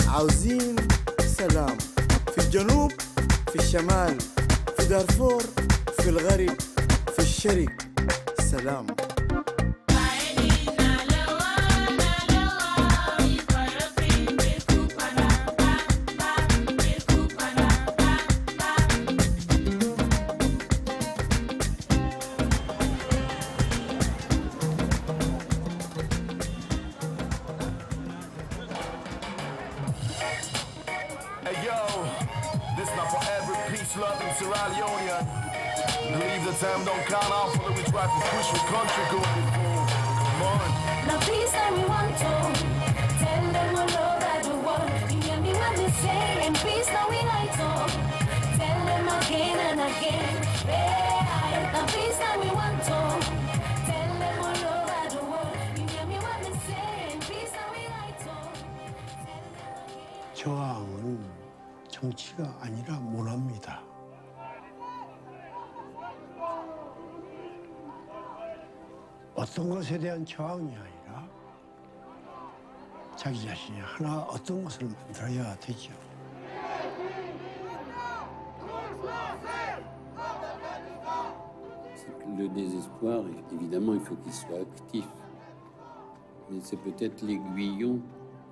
عاوزين سلام في الجنوب في الشمال في دارفور في الغرب في الشرق سلام Believe the time don't count out for we try to push the country going forward. Come on. The peace that we want to tell them all over the world. You hear me what they say, and peace that we like to tell them again and again. Yeah, the peace that we want to tell them all over the world. You hear me what they say, and peace that we like to tell them again. 저항은 정치가 아니라 문화입니다. 어떤 것에 대한 저항이 아니라 자기 자신이 하나 어떤 것을 만들어야 되죠. Le désespoir, évidemment, il faut qu'il soit actif. Mais c'est peut-être l'aiguillon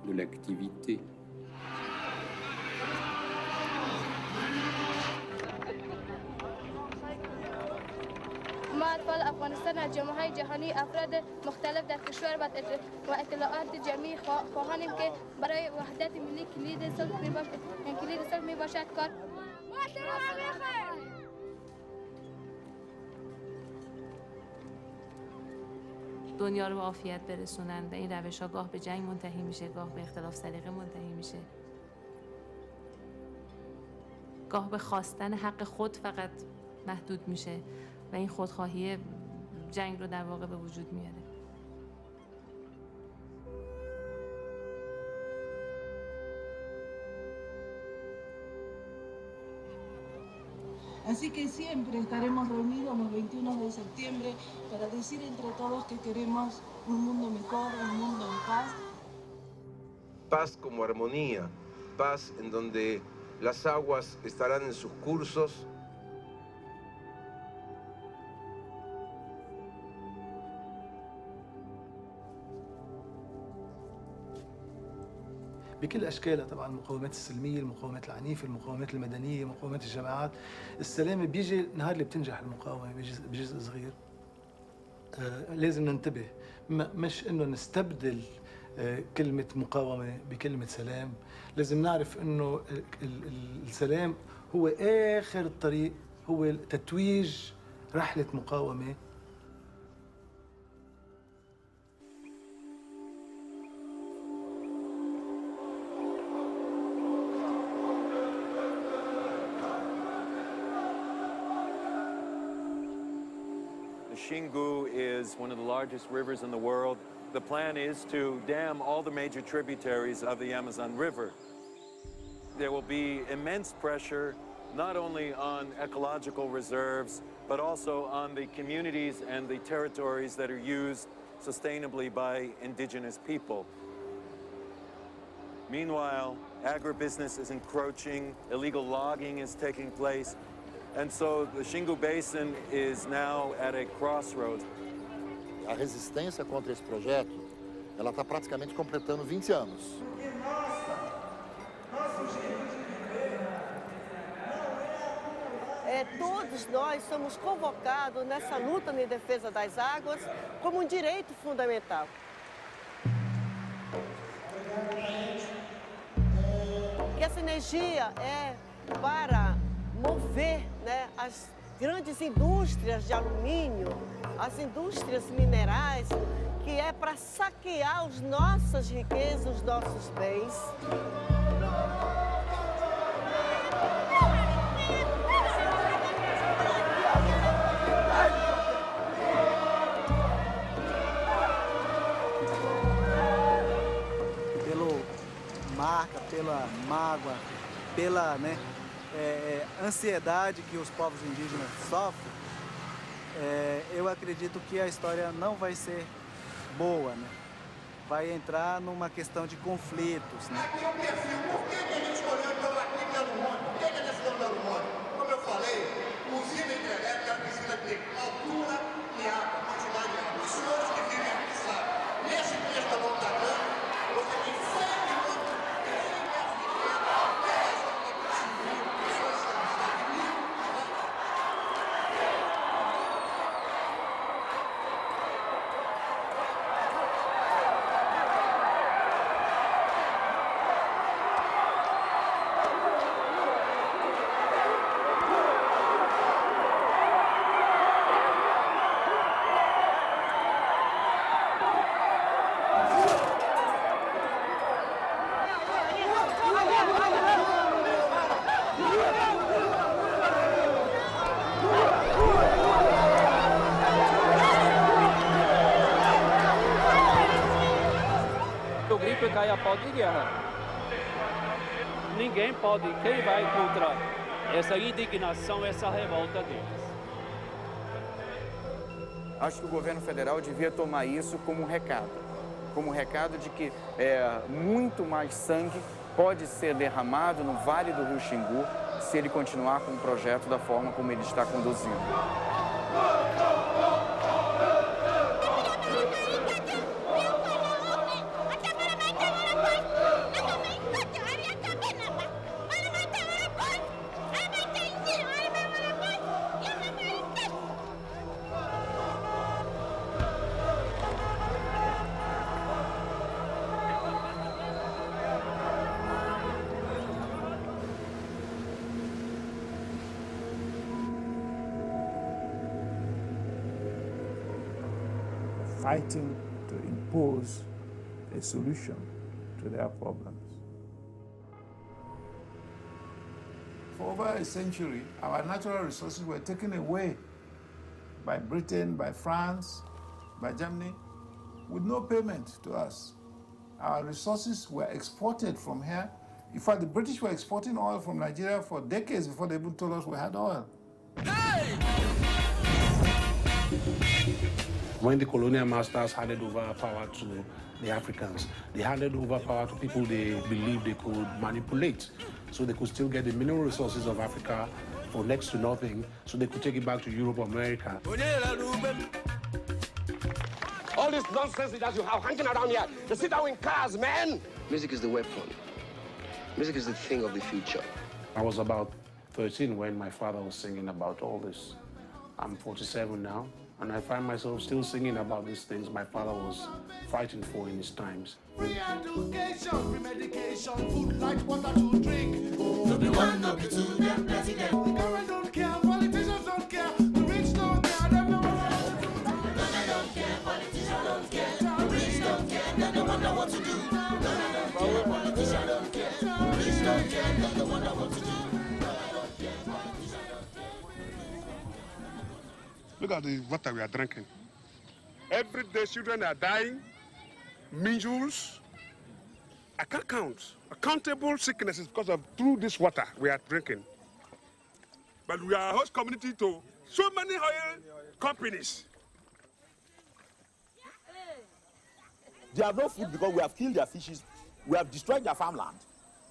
de l'activité. مع أطفال أفغانستان از جامعه‌های جهانی افراد مختلف در کشور و اطلاعات جمعی خواهانیم که برای وحدت ملی کلید صلح می باشد کار دنیا رو به عافیت برسونن و این روش‌ها گاه به جنگ منتهی میشه، گاه به اختلاف سلیقه منتهی میشه، گاه به خواستن حق خود فقط محدود میشه و این خودخواهی جنگ رو در واقع به وجود میاره. Así que siempre estaremos reunidos los 21 de septiembre para decir entre todos que queremos un mundo mejor, un mundo en paz. Paz como armonía, paz en donde las aguas estarán en sus cursos. بكل أشكالها طبعا المقاومات السلمية، المقاومات العنيفة، المقاومات المدنية، مقاومات الجماعات. السلام بيجي نهار اللي بتنجح المقاومة بجزء صغير. لازم ننتبه، مش إنه نستبدل كلمة مقاومة بكلمة سلام. لازم نعرف إنه السلام هو آخر الطريق، هو تتويج رحلة مقاومة. Xingu is one of the largest rivers in the world. The plan is to dam all the major tributaries of the Amazon River. There will be immense pressure not only on ecological reserves, but also on the communities and the territories that are used sustainably by indigenous people. Meanwhile, agribusiness is encroaching, illegal logging is taking place, and so the Xingu Basin is now at a crossroads. A resistência contra esse projeto, ela está praticamente completando 20 anos. Todos nós somos convocados nessa luta em defesa das águas como um direito fundamental. Que essa energia é para mover, né, as grandes indústrias de alumínio, as indústrias minerais, que é para saquear as nossas riquezas, os nossos bens. pela ansiedade que os povos indígenas sofrem, eu acredito que a história não vai ser boa, né? Vai entrar numa questão de conflitos, né? Por que a gente escolheu então aqui pelo mundo? Por que a gente escolheu pelo mundo? Como eu falei, usina hidrelétrica precisa ter altura e água, quantidade de água. Os senhores que vivem aqui sabem, nesse trecho da montanha, você tem 100 minutos, 100 metros de vento, até a zona civil, pessoas estão aqui. O grito é Kayapó de guerra. Ninguém pode, quem vai contra essa indignação, essa revolta deles? Acho que o governo federal devia tomar isso como um recado de que muito mais sangue pode ser derramado no Vale do Rio Xingu se ele continuar com o projeto da forma como ele está conduzindo. Fighting to impose a solution to their problems. For over a century, our natural resources were taken away by Britain, by France, by Germany, with no payment to us. Our resources were exported from here. In fact, the British were exporting oil from Nigeria for decades before they even told us we had oil. When the colonial masters handed over power to the Africans, they handed over power to people they believed they could manipulate, so they could still get the mineral resources of Africa for next to nothing, so they could take it back to Europe or America. All this nonsense that you have hanging around here, they sit down in cars, man! Music is the weapon. Music is the thing of the future. I was about 13 when my father was singing about all this. I'm 47 now, and I find myself still singing about these things my father was fighting for in his times. Free education, free medication, food, light, water to drink. No be one, no be two, them plenty them. The government don't care, politicians don't care, the rich don't care, them no one. The government don't care, politicians don't care, the rich don't care, them no wonder what to do. The government don't care, politicians don't care, the rich don't care, them no wonder what to do. Look at the water we are drinking. Every day children are dying, measles. I can't count. Accountable sicknesses because of through this water we are drinking. But we are a host community to so many oil companies. They have no food because we have killed their fishes. We have destroyed their farmland.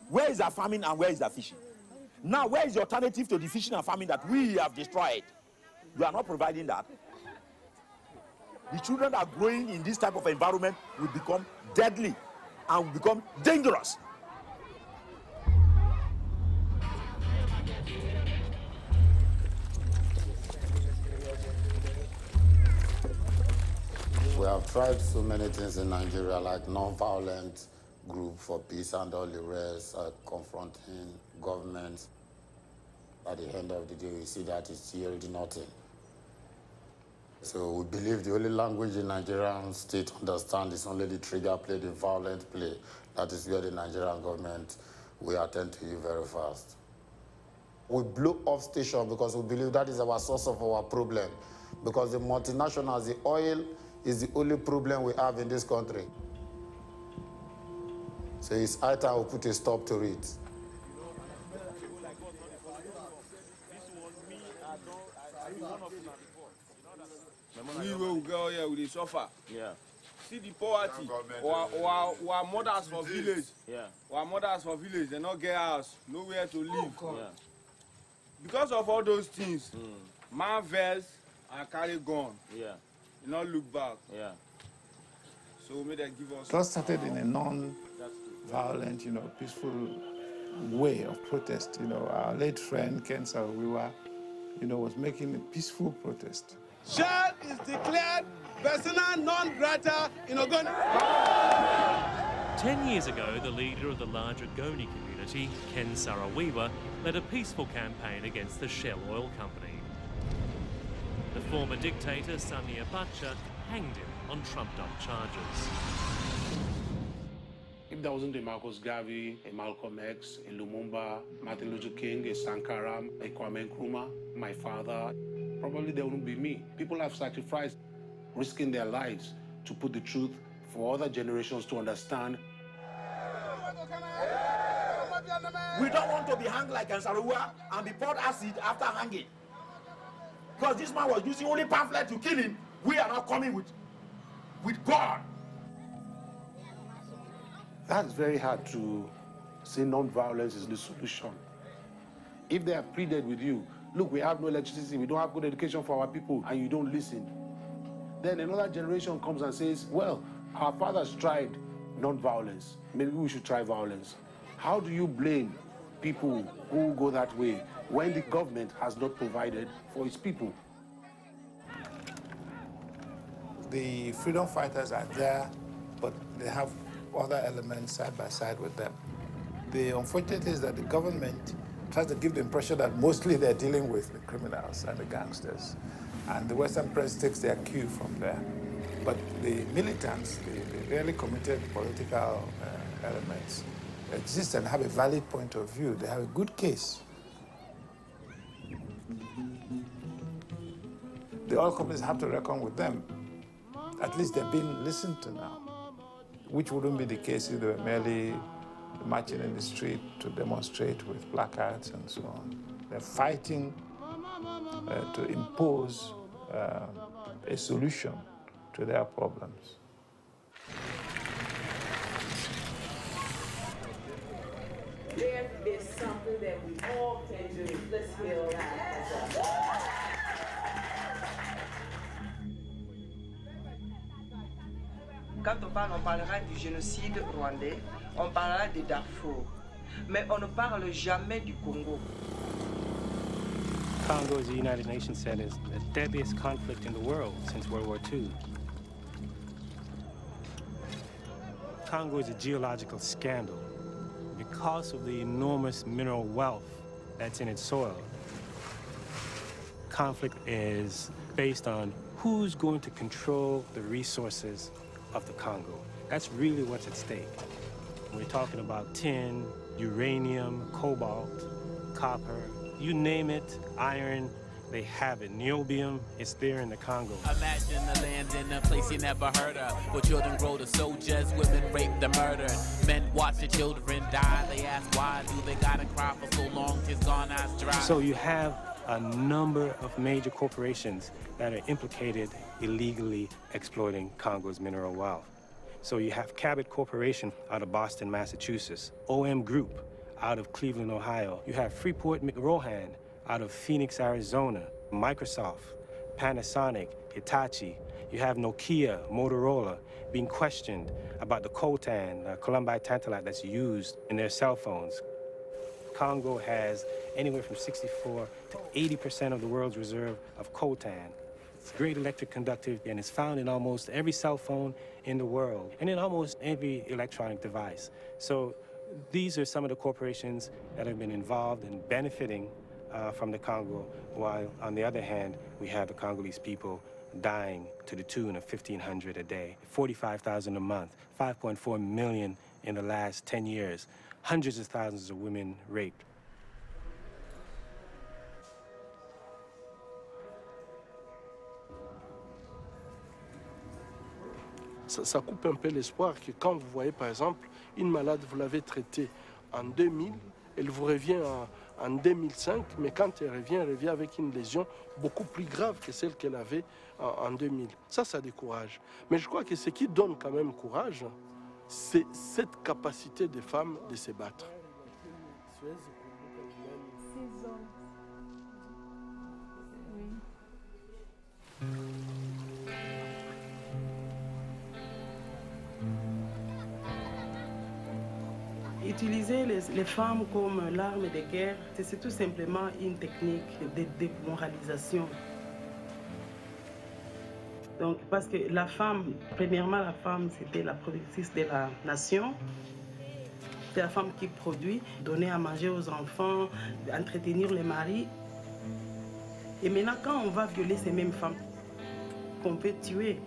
Where is their farming and where is their fishing? Now, where is the alternative to the fishing and farming that we have destroyed? You are not providing that. The children that are growing in this type of environment will become deadly and will become dangerous. We have tried so many things in Nigeria, like non-violent group for peace and all the rest, confronting governments. At the end of the day, we see that it's yielding nothing. So we believe the only language the Nigerian state understands is only the trigger play, the violent play. That is where the Nigerian government will attend to you very fast. We blew off station because we believe that is our source of our problem. Because the multinationals, the oil, is the only problem we have in this country. So it's high time we put a stop to it. We will go here with the suffer. Yeah. See the poverty. Our mothers for village. Yeah. Our mothers for village, they not get house, nowhere to live. Yeah. Because of all those things, man vex and carry gun. Yeah. You not look back. Yeah. So may they give us. It all started in a non-violent, peaceful way of protest. Our late friend Ken Saro-Wiwa, was making a peaceful protest. Shell is declared persona non grata in Ogoni. 10 years ago, the leader of the larger Ogoni community, Ken Saro-Wiwa, led a peaceful campaign against the Shell Oil Company. The former dictator, Sani Abacha, hanged him on trumped-up charges. If there wasn't a Marcus Garvey, a Malcolm X, a Lumumba, Martin Luther King, a Sankara, a Kwame Nkrumah, my father, probably there wouldn't be me. People have sacrificed, risking their lives to put the truth for other generations to understand. We don't want to be hanged like Ansarua and be poured acid after hanging. Because this man was using only pamphlet to kill him. We are not coming with God. That's very hard to say non-violence is the solution. If they have pleaded with you, look, we have no electricity, we don't have good education for our people, and you don't listen, then another generation comes and says, well, our fathers tried non-violence, maybe we should try violence. How do you blame people who go that way when the government has not provided for its people? The freedom fighters are there, but they have other elements side by side with them. The unfortunate is that the government tries to give the impression that mostly they're dealing with the criminals and the gangsters, and the Western press takes their cue from there. But the militants, the really committed political elements, exist and have a valid point of view. They have a good case. The oil companies have to reckon with them. At least they're being listened to now, which wouldn't be the case if they were merely marching in the street to demonstrate with placards and so on. They're fighting to impose a solution to their problems. There's something that we all can do. Let's feel that. Quand on parlera du génocide rwandais, on parlera de Darfour. Mais on ne parle jamais du Congo. Congo, as the United Nations said, is the deadliest conflict in the world since World War II. Congo is a geological scandal because of the enormous mineral wealth that's in its soil. Conflict is based on who's going to control the resources of the Congo. That's really what's at stake. We're talking about tin, uranium, cobalt, copper, you name it, iron, they have it. Niobium, it's there in the Congo. Imagine the land in a place you never heard of, where children grow to soldiers, women raped and murdered. Men watch their children die, they ask why do they gotta cry for so long, tis gone as dry. So you have a number of major corporations that are implicated illegally exploiting Congo's mineral wealth. So you have Cabot Corporation out of Boston, Massachusetts, OM Group out of Cleveland, Ohio. You have Freeport McRohan out of Phoenix, Arizona, Microsoft, Panasonic, Hitachi. You have Nokia, Motorola being questioned about the coltan, columbite tantalite that's used in their cell phones. Congo has anywhere from 64 to 80% of the world's reserve of coltan. It's great electric conductive and it's found in almost every cell phone in the world and in almost every electronic device. So these are some of the corporations that have been involved in benefiting from the Congo, while on the other hand, we have the Congolese people dying to the tune of 1,500 a day, 45,000 a month, 5.4 million in the last 10 years, hundreds of thousands of women raped. Ça coupe un peu l'espoir que quand vous voyez par exemple une malade, vous l'avez traitée en 2000, elle vous revient en 2005, mais quand elle revient avec une lésion beaucoup plus grave que celle qu'elle avait en 2000. Ça décourage. Mais je crois que ce qui donne quand même courage, c'est cette capacité des femmes de se battre. Utiliser les femmes comme l'arme de guerre, c'est tout simplement une technique de démoralisation. Donc, parce que la femme, premièrement, la femme, c'était la productrice de la nation. C'est la femme qui produit, donner à manger aux enfants, entretenir les maris. Et maintenant, quand on va violer ces mêmes femmes, on peut tuer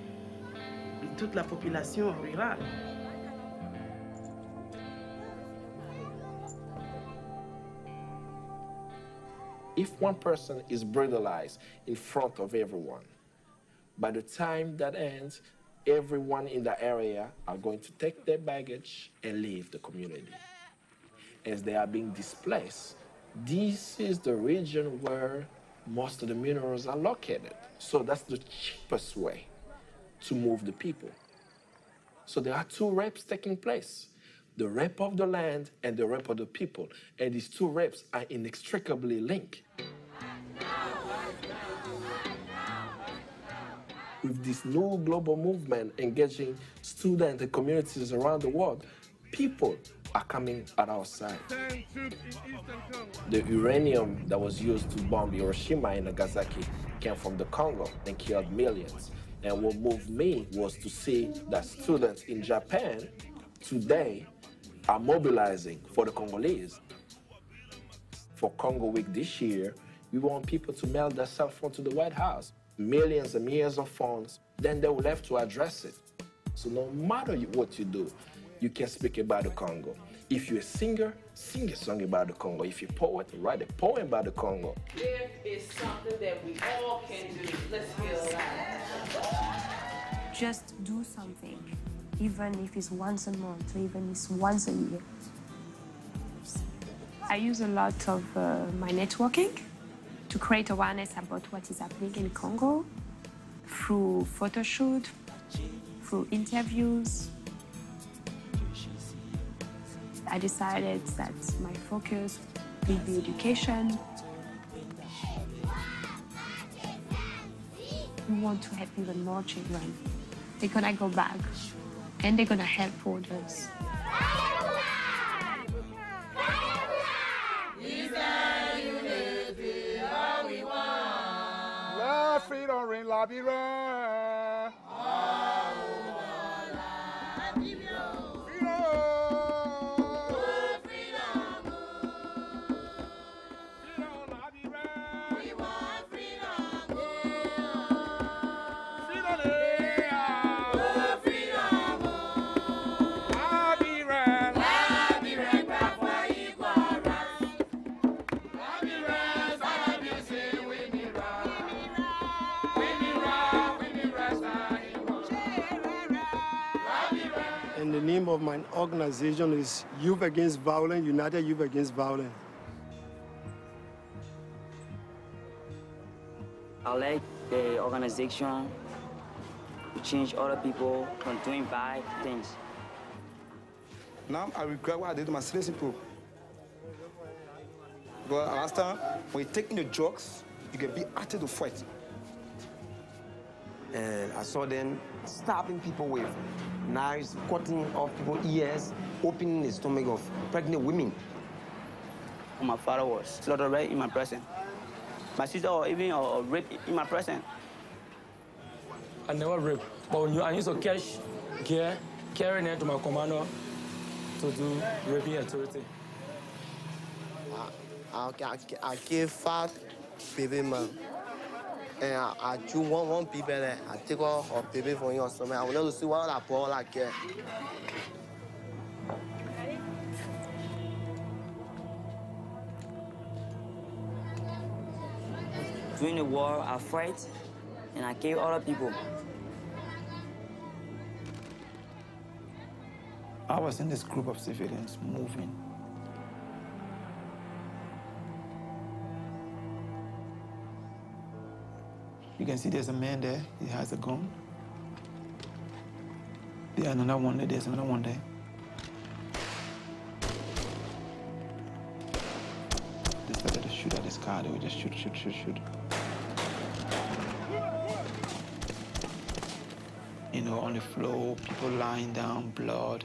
toute la population rurale. If one person is brutalized in front of everyone, by the time that ends, everyone in the area are going to take their baggage and leave the community. As they are being displaced, this is the region where most of the minerals are located. So that's the cheapest way to move the people. So there are two rapes taking place. The rape of the land and the rape of the people. And these two rapes are inextricably linked. With this new global movement engaging students and communities around the world, people are coming at our side. The uranium that was used to bomb Hiroshima and Nagasaki came from the Congo and killed millions. And what moved me was to see that students in Japan today are mobilizing for the Congolese. For Congo Week this year, we want people to mail their cell phone to the White House. Millions and millions of phones, then they will have to address it. So no matter what you do, you can speak about the Congo. If you're a singer, sing a song about the Congo. If you're a poet, write a poem about the Congo. There is something that we all can do. Let's feel that. Just do something, even if it's once a month, or even if it's once a year. I use a lot of my networking to create awareness about what is happening in Congo through photo shoot, through interviews. I decided that my focus will be education. We want to help even more children. They're gonna go back and they're gonna help others. Freedom ring, lobby run. And the name of my organization is Youth Against Violence, United Youth Against Violence. I like the organization to change other people from doing bad things. Now I regret what I did to my citizen group. But last time, when you take in the drugs, you can be active to fight. And I saw them stabbing people with knives, cutting off people's ears, opening the stomach of pregnant women. My father was slaughtered right in my presence. My sister was even raped in my presence. I never raped, but when I used to catch gear, carrying it to my commander to do raping authority. I give 5 baby man. And I do one people that I take off a baby from your stomach. I want to see what I bought like that. During the war, I fight and I kill other people. I was in this group of civilians moving. You can see there's a man there. He has a gun. There's another one there. There's another one there. They started to shoot at this car. They would just shoot. You know, on the floor, people lying down, blood.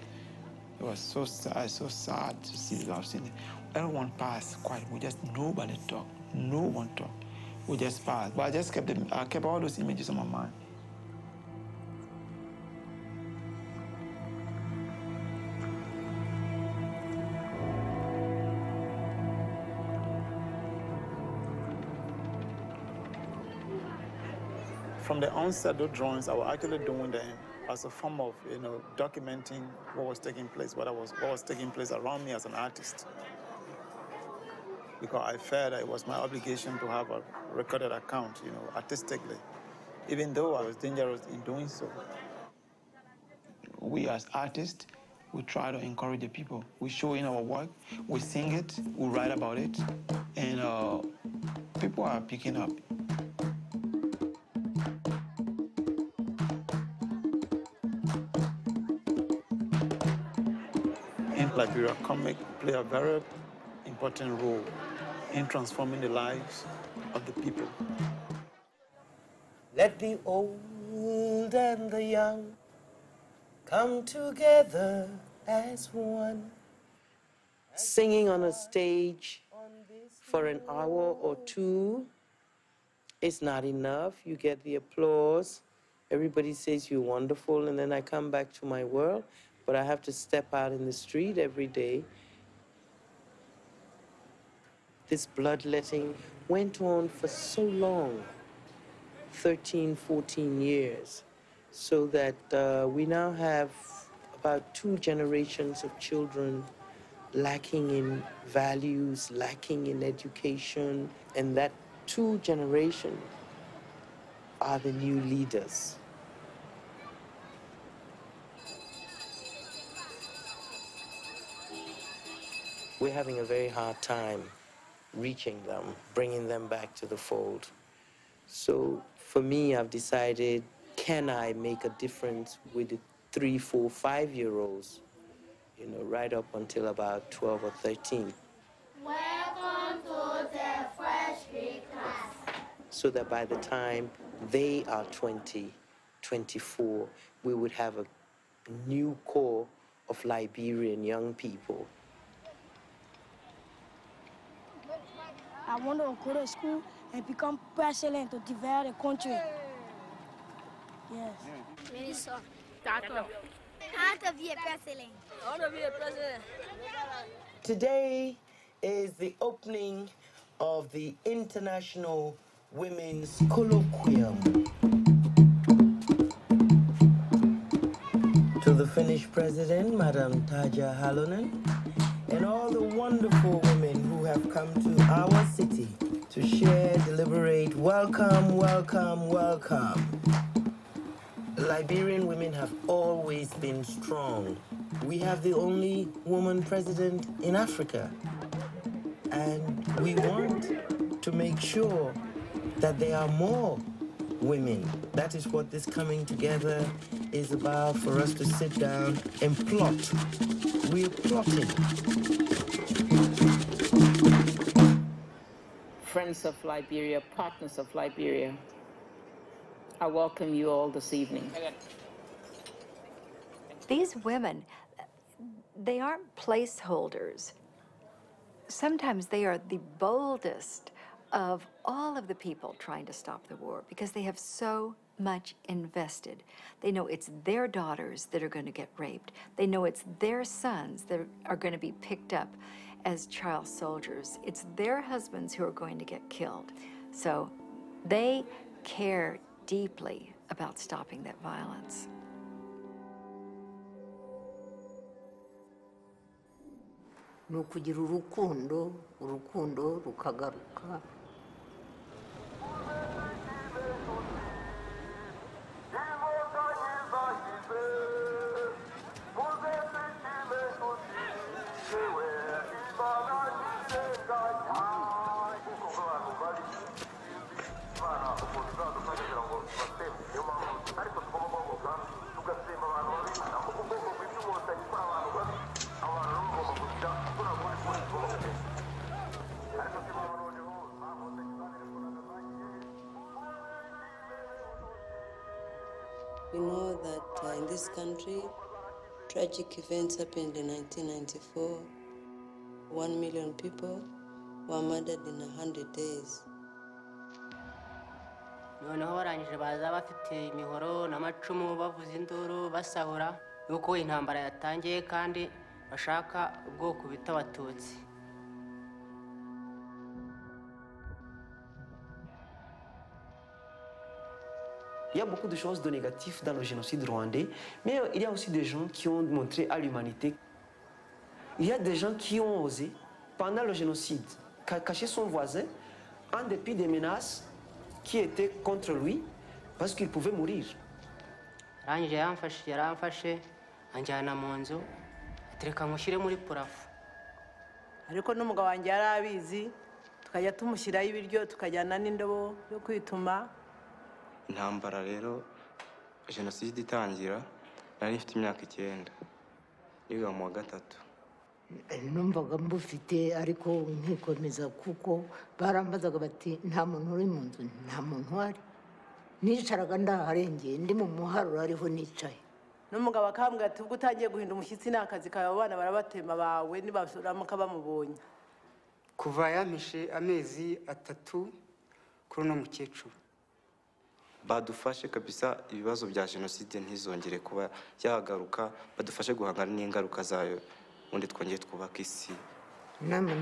It was so sad to see this. I've seen it. Everyone passed quiet. We just, nobody talked. No one talked. We just passed. But I kept all those images on my mind. From the onset, those drawings, I was actually doing them as a form of, documenting what was taking place, what was taking place around me as an artist. Because I felt that it was my obligation to have a recorded account, artistically, even though I was dangerous in doing so. We as artists, we try to encourage the people. We show in our work, we sing it, we write about it, and people are picking up. In Liberia, comic play a very important role in transforming the lives of the people. Let the old and the young come together as one. Singing on a stage for an hour or two is not enough. You get the applause. Everybody says you're wonderful, and then I come back to my world, but I have to step out in the street every day. This bloodletting went on for so long, 13, 14 years, so that we now have about 2 generations of children lacking in values, lacking in education, and that 2 generations are the new leaders. We're having a very hard time reaching them, bringing them back to the fold. So for me, I've decided, can I make a difference with the 3, 4, 5-year-olds, right up until about 12 or 13. Welcome to the Fresh Big Class. So that by the time they are 20, 24, we would have a new core of Liberian young people. I want to go to school and become president to develop the country. Yes. Minister. Doctor. I want to be a president. I want to be a president. Today is the opening of the International Women's Colloquium. To the Finnish President, Madam Tarja Halonen, and all the wonderful women who have come to our city to share, deliberate, welcome, welcome, welcome. Liberian women have always been strong. We have the only woman president in Africa. And we want to make sure that there are more women. That is what this coming together is about, for us to sit down and plot. We're plotting. Friends of Liberia, partners of Liberia, I welcome you all this evening. These women, they aren't placeholders. Sometimes they are the boldest of all of the people trying to stop the war because they have so much invested. They know it's their daughters that are going to get raped. They know it's their sons that are going to be picked up as child soldiers. It's their husbands who are going to get killed. So they care deeply about stopping that violence. Nukugira urukundo rukagaruka. We know that in this country, tragic events happened in 1994. 1 million people were murdered in 100 days. noneho barangije baza bafite imihoro n'amacumu bavuza induru basahura yuko intambara yatangiye kandi bashaka ubwoko bita abatutsi. Il y a beaucoup de choses de négatifs dans le génocide rwandais, mais il y a aussi des gens qui ont montré à l'humanité. Il y a des gens qui ont osé, pendant le génocide, cacher son voisin en dépit des menaces qui étaient contre lui, parce qu'il pouvait mourir. Arangije yaramfashe anjyana mu nzu atereka nkushyire muri purafu. Ariko n'umugabo wanjye yari abizi, tukajya tumushyiraho ibiryo tukajyana n'indobo yo kwituma. Intambara rero jenoside itangira nari mfite imyaka 9 niga mu wa 3. Numvaga mbufite ariko nkikomeza kuko barambazaga bati nta muntu uri mu nzu, nta muntu uhari. Nicaraga ndaharengeye ndi mu muharuro ariho nicaye. N'umugabo akambwira ati ubwo utangiye guhinda umushyitsi n'akazi kawe abana barabatema bawe nibasuramuka bamubonye. Kuva yampishe amezi 3 kuri no mukecuru. Badufashe kabisa ibibazo bya jenoside ntizongere kuba yagaruka, badufashe guhangana n'ingaruka zayo undi twongeye twubaka isi. Nama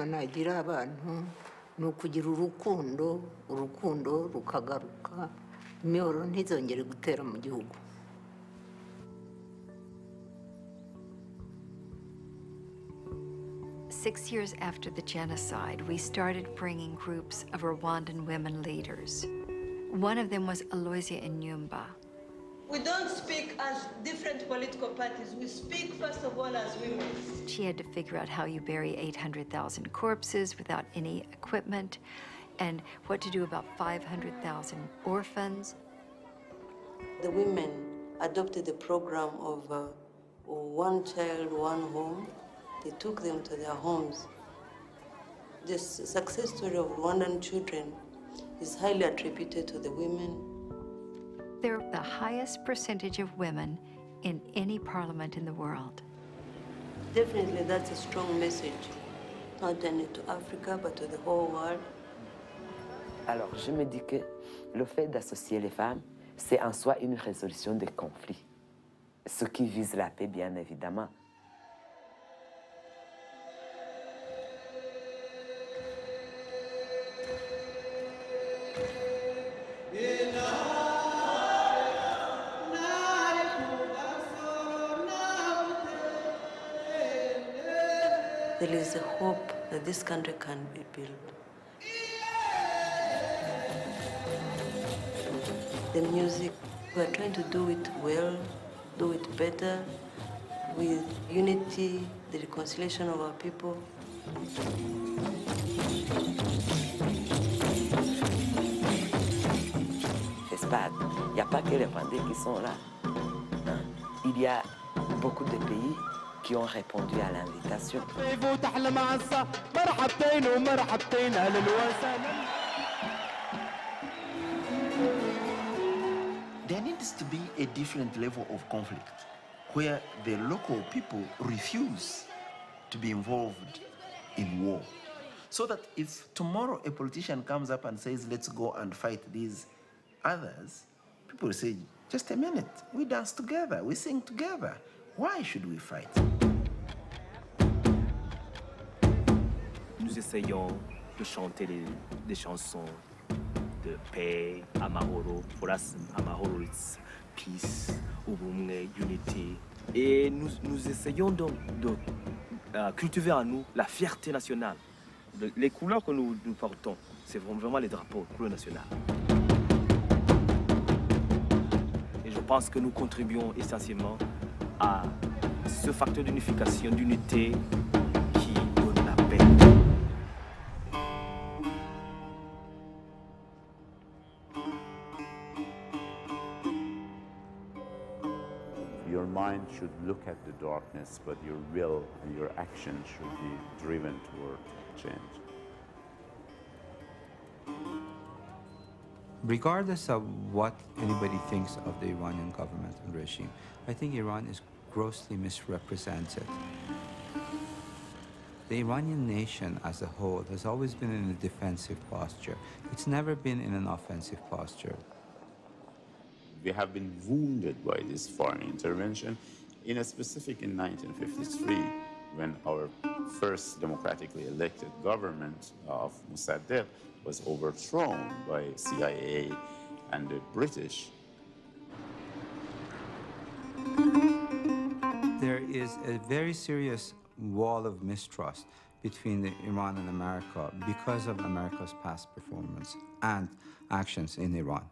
nagira abantu ni ukugira urukundo rukagaruka, imihoro ntizongere gutera mu gihugu. Six years after the genocide, we started bringing groups of Rwandan women leaders. One of them was Aloysia Inyumba. We don't speak as different political parties. We speak, first of all, as women. She had to figure out how you bury 800,000 corpses without any equipment, and what to do about 500,000 orphans. The women adopted the program of one child, one home. They took them to their homes. This success story of Rwandan children is highly attributed to the women. They're the highest percentage of women in any parliament in the world. Definitely, that's a strong message, not only to Africa, but to the whole world. Alors, je me dis que le fait d'associer les femmes, c'est en soi une résolution des conflits. Ce qui vise la paix, bien évidemment. There is a hope that this country can be built. The music, we are trying to do it well, do it better, with unity, the reconciliation of our people. N'est-ce pas? Il n'y a pas que les Rwandais qui sont là. Hein? Il y a beaucoup de pays qui ont répondu à l'invitation. There needs to be a different level of conflict where the local people refuse to be involved in war. So that if tomorrow a politician comes up and says, let's go and fight these others, people say, just a minute, we dance together, we sing together. Why should we fight? Nous essayons de chanter des chansons de paix, amahoro, for us, amahoro, it's peace, ubumwe, unity. Et nous essayons donc de cultiver en nous la fierté nationale. Les couleurs que nous portons, c'est vraiment les drapeaux, les couleurs nationales. Et je pense que nous contribuons essentiellement à ce facteur d'unification, d'unité qui donne la paix. Your mind should look at the darkness, but your will and your action should be driven toward change. Regardless of what anybody thinks of the Iranian government and regime, I think Iran is grossly misrepresented. The Iranian nation as a whole has always been in a defensive posture. It's never been in an offensive posture. We have been wounded by this foreign intervention, in a specific in 1953, when our first democratically elected government of Mossadegh was overthrown by CIA and the British. There is a very serious wall of mistrust between Iran and America because of America's past performance and actions in Iran.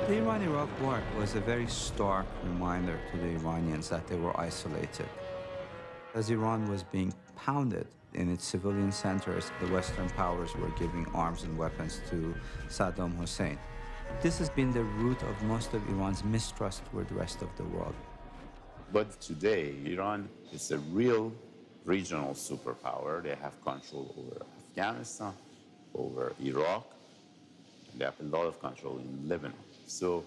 The Iran-Iraq War was a very stark reminder to the Iranians that they were isolated. As Iran was being pounded in its civilian centers, the Western powers were giving arms and weapons to Saddam Hussein. This has been the root of most of Iran's mistrust toward the rest of the world. But today, Iran is a real regional superpower. They have control over Afghanistan, over Iraq, and they have a lot of control in Lebanon. So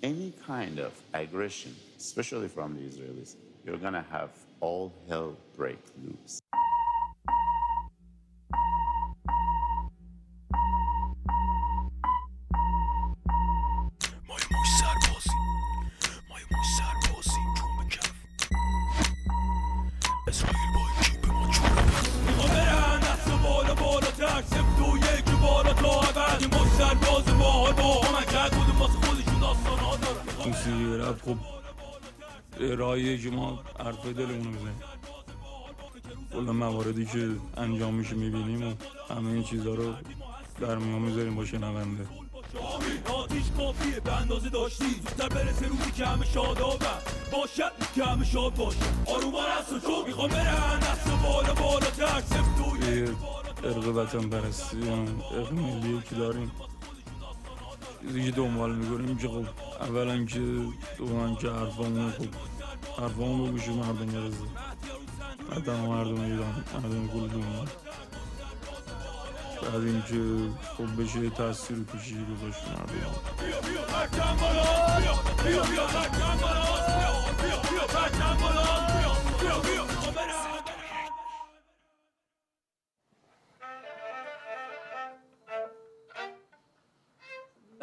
any kind of aggression, especially from the Israelis, you're going to have all hell break loose. موسیقی رپ خب ارائه که ما حرف دلمونو بزنیم کلا مواردی که انجام میشه میبینیم و همه این چیزها رو در میان میذاریم با شنونده. آتیش کافیه به اندازه داشتی زودتر برسه روزی که همه شادابن باشد که همه شاد باشه آرومان هست و چون میخوام برن دست بالا بالاتر سفتوی ارق وطن پرستی ارق ملیه که داریم چیزی که دنبال میکنیم که خب اولا که دوان که حرفامون به گوش مردم برسه حتی مردم ایران مردم کل دنیا بعد اینکه خب بشه تاثیر و پیشی گذاشت مردم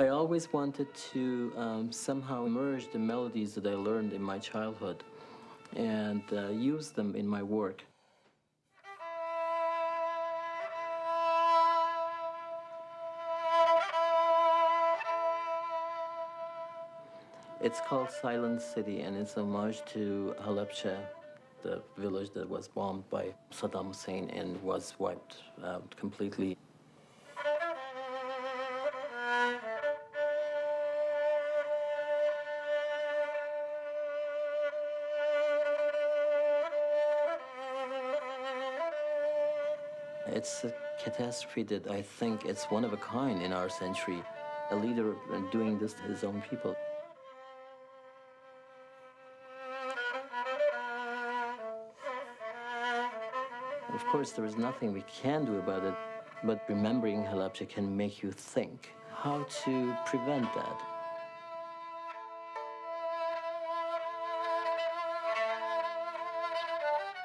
I always wanted to somehow merge the melodies that I learned in my childhood and use them in my work. It's called Silent City, and it's a homage to Halabja, the village that was bombed by Saddam Hussein and was wiped out completely. It's a catastrophe that I think it's one of a kind in our century. A leader doing this to his own people. Of course, there is nothing we can do about it, but remembering Halabja can make you think how to prevent that.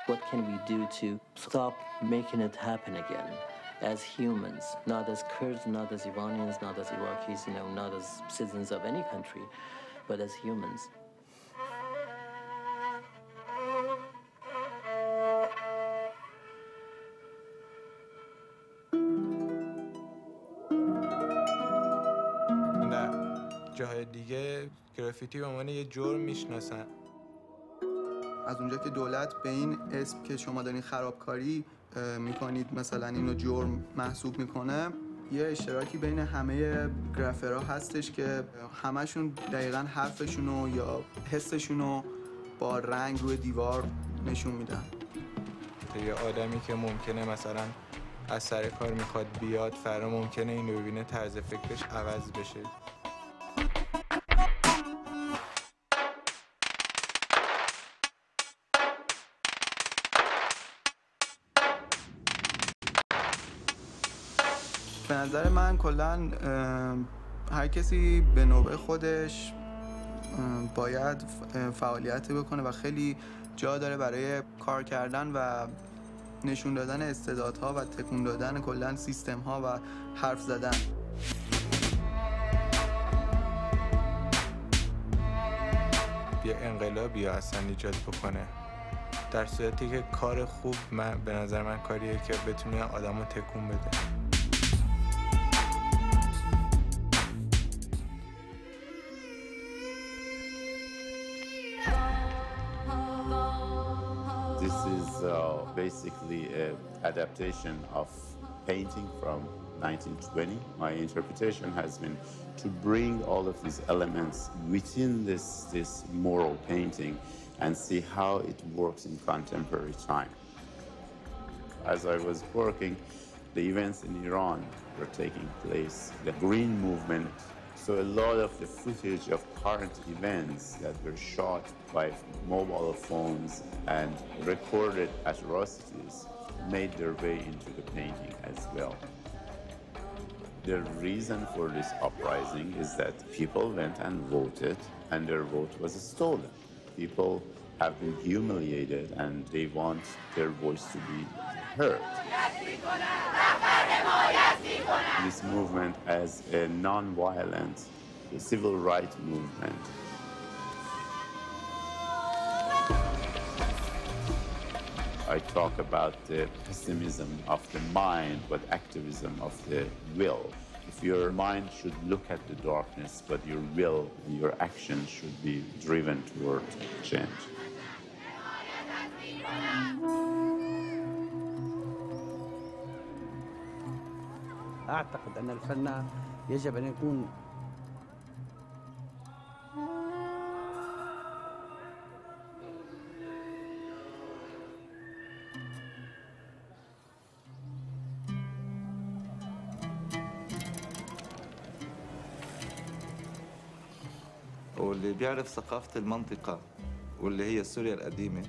What can we do to stop making it happen again as humans, not as Kurds, not as Iranians, not as Iraqis, not as citizens of any country, but as humans? جاهای دیگه گرافیتی به عنوان یه جرم میشناسن. از اونجا که دولت به این اسم که شما دارین خرابکاری میکنید مثلا اینو جرم محسوب میکنه، یه اشتراکی بین همه گرافرها هستش که همشون دقیقاً حرفشونو یا حسشونو با رنگ روی دیوار نشون میدن. یه آدمی که ممکنه مثلا از سر کار میخواد بیاد فردا ممکنه اینو ببینه طرز فکرش عوض بشه. به نظر من کلاً هر کسی به نوبه خودش باید فعالیتی بکنه و خیلی جا داره برای کار کردن و نشون دادن استعدادها و تکون دادن کلاً سیستم‌ها و حرف زدن. یه انقلابی اصلا ایجاد بکنه، در صورتی که کار خوب به نظر من کاریه که بتونه آدمو تکون بده. This is basically an adaptation of painting from 1920. My interpretation has been to bring all of these elements within this moral painting and see how it works in contemporary time. As I was working, the events in Iran were taking place, the green movement. So a lot of the footage of current events that were shot by mobile phones and recorded atrocities made their way into the painting as well. The reason for this uprising is that people went and voted and their vote was stolen. People have been humiliated and they want their voice to be heard. This movement as a non-violent civil rights movement. I talk about the pessimism of the mind, but activism of the will. If your mind should look at the darkness, but your will and your action should be driven toward change. أعتقد أن الفنان يجب أن يكون واللي بيعرف ثقافة المنطقة واللي هي سوريا القديمة،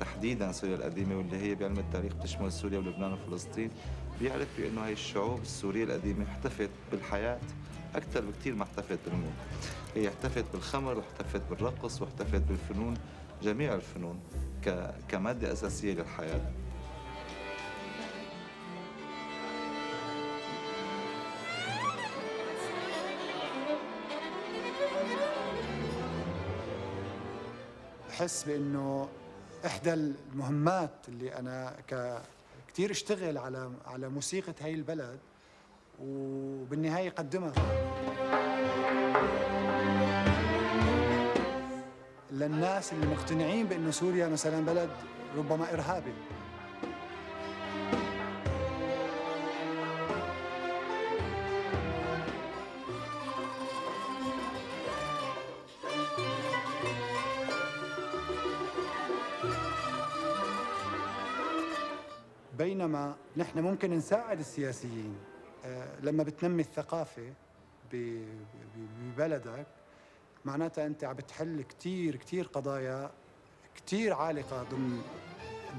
تحديداً سوريا القديمة واللي هي بعلم التاريخ تشمل سوريا ولبنان وفلسطين، بيعرف بأنه هاي الشعوب السورية القديمة احتفت بالحياة أكثر بكثير ما احتفت بالموت. هي احتفت بالخمر واحتفت بالرقص واحتفت بالفنون، جميع الفنون كمادة أساسية للحياة. بحس بأنه إحدى المهمات اللي أنا كتير اشتغل على موسيقى هاي البلد وبالنهاية قدمها للناس اللي مقتنعين بأنه سوريا مثلا بلد ربما إرهابي. بينما نحن ممكن نساعد السياسيين لما بتنمي الثقافة ببلدك، معناتها أنت عم بتحل كتير قضايا كتير عالقة